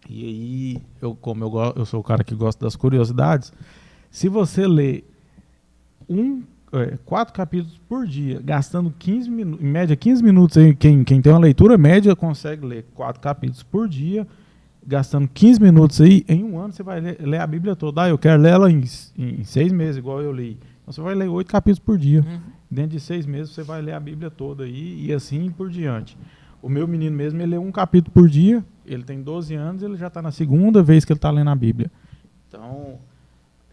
E aí, eu sou o cara que gosta das curiosidades, se você lê 4 capítulos por dia, gastando 15 minutos, em média 15 minutos, aí, quem tem uma leitura média consegue ler 4 capítulos por dia, gastando 15 minutos aí, em um ano você vai ler a Bíblia toda. Eu quero ler ela em 6 meses, igual eu li. Então você vai ler 8 capítulos por dia. Dentro de 6 meses você vai ler a Bíblia toda aí, e assim por diante. O meu menino mesmo, ele lê um capítulo por dia, ele tem 12 anos, ele já está na segunda vez que ele está lendo a Bíblia. Então,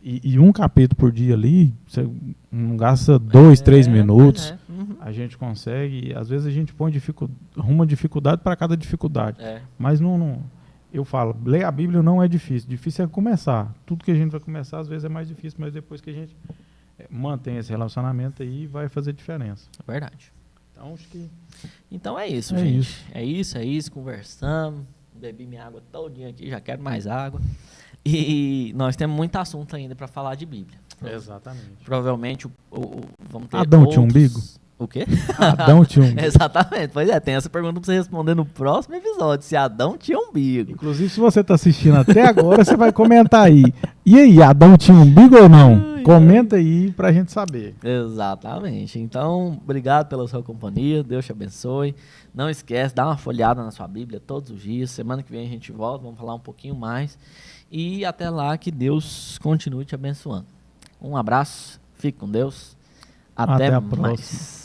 e um capítulo por dia ali, você não gasta 2, 3 minutos, a gente consegue, às vezes a gente põe uma dificuldade para cada dificuldade. Mas não, eu falo, ler a Bíblia não é difícil, difícil é começar. Tudo que a gente vai começar, às vezes é mais difícil, mas depois que a gente mantém esse relacionamento aí, vai fazer diferença. Verdade. Então, acho que... Então é isso, gente. É isso, conversamos. Bebi minha água todinha aqui, já quero mais água. E nós temos muito assunto ainda para falar de Bíblia. Exatamente. Provavelmente vamos ter Adão tinha umbigo? O quê? Adão tinha umbigo. Exatamente. Pois é, tem essa pergunta para você responder no próximo episódio, se Adão tinha umbigo. Inclusive, se você está assistindo até agora, você vai comentar aí. E aí, Adão tinha umbigo ou não? Comenta aí pra gente saber. Exatamente. Então, obrigado pela sua companhia. Deus te abençoe. Não esquece, dá uma folhada na sua Bíblia todos os dias. Semana que vem a gente volta, vamos falar um pouquinho mais. E até lá, que Deus continue te abençoando. Um abraço, fique com Deus. Até a mais. próxima.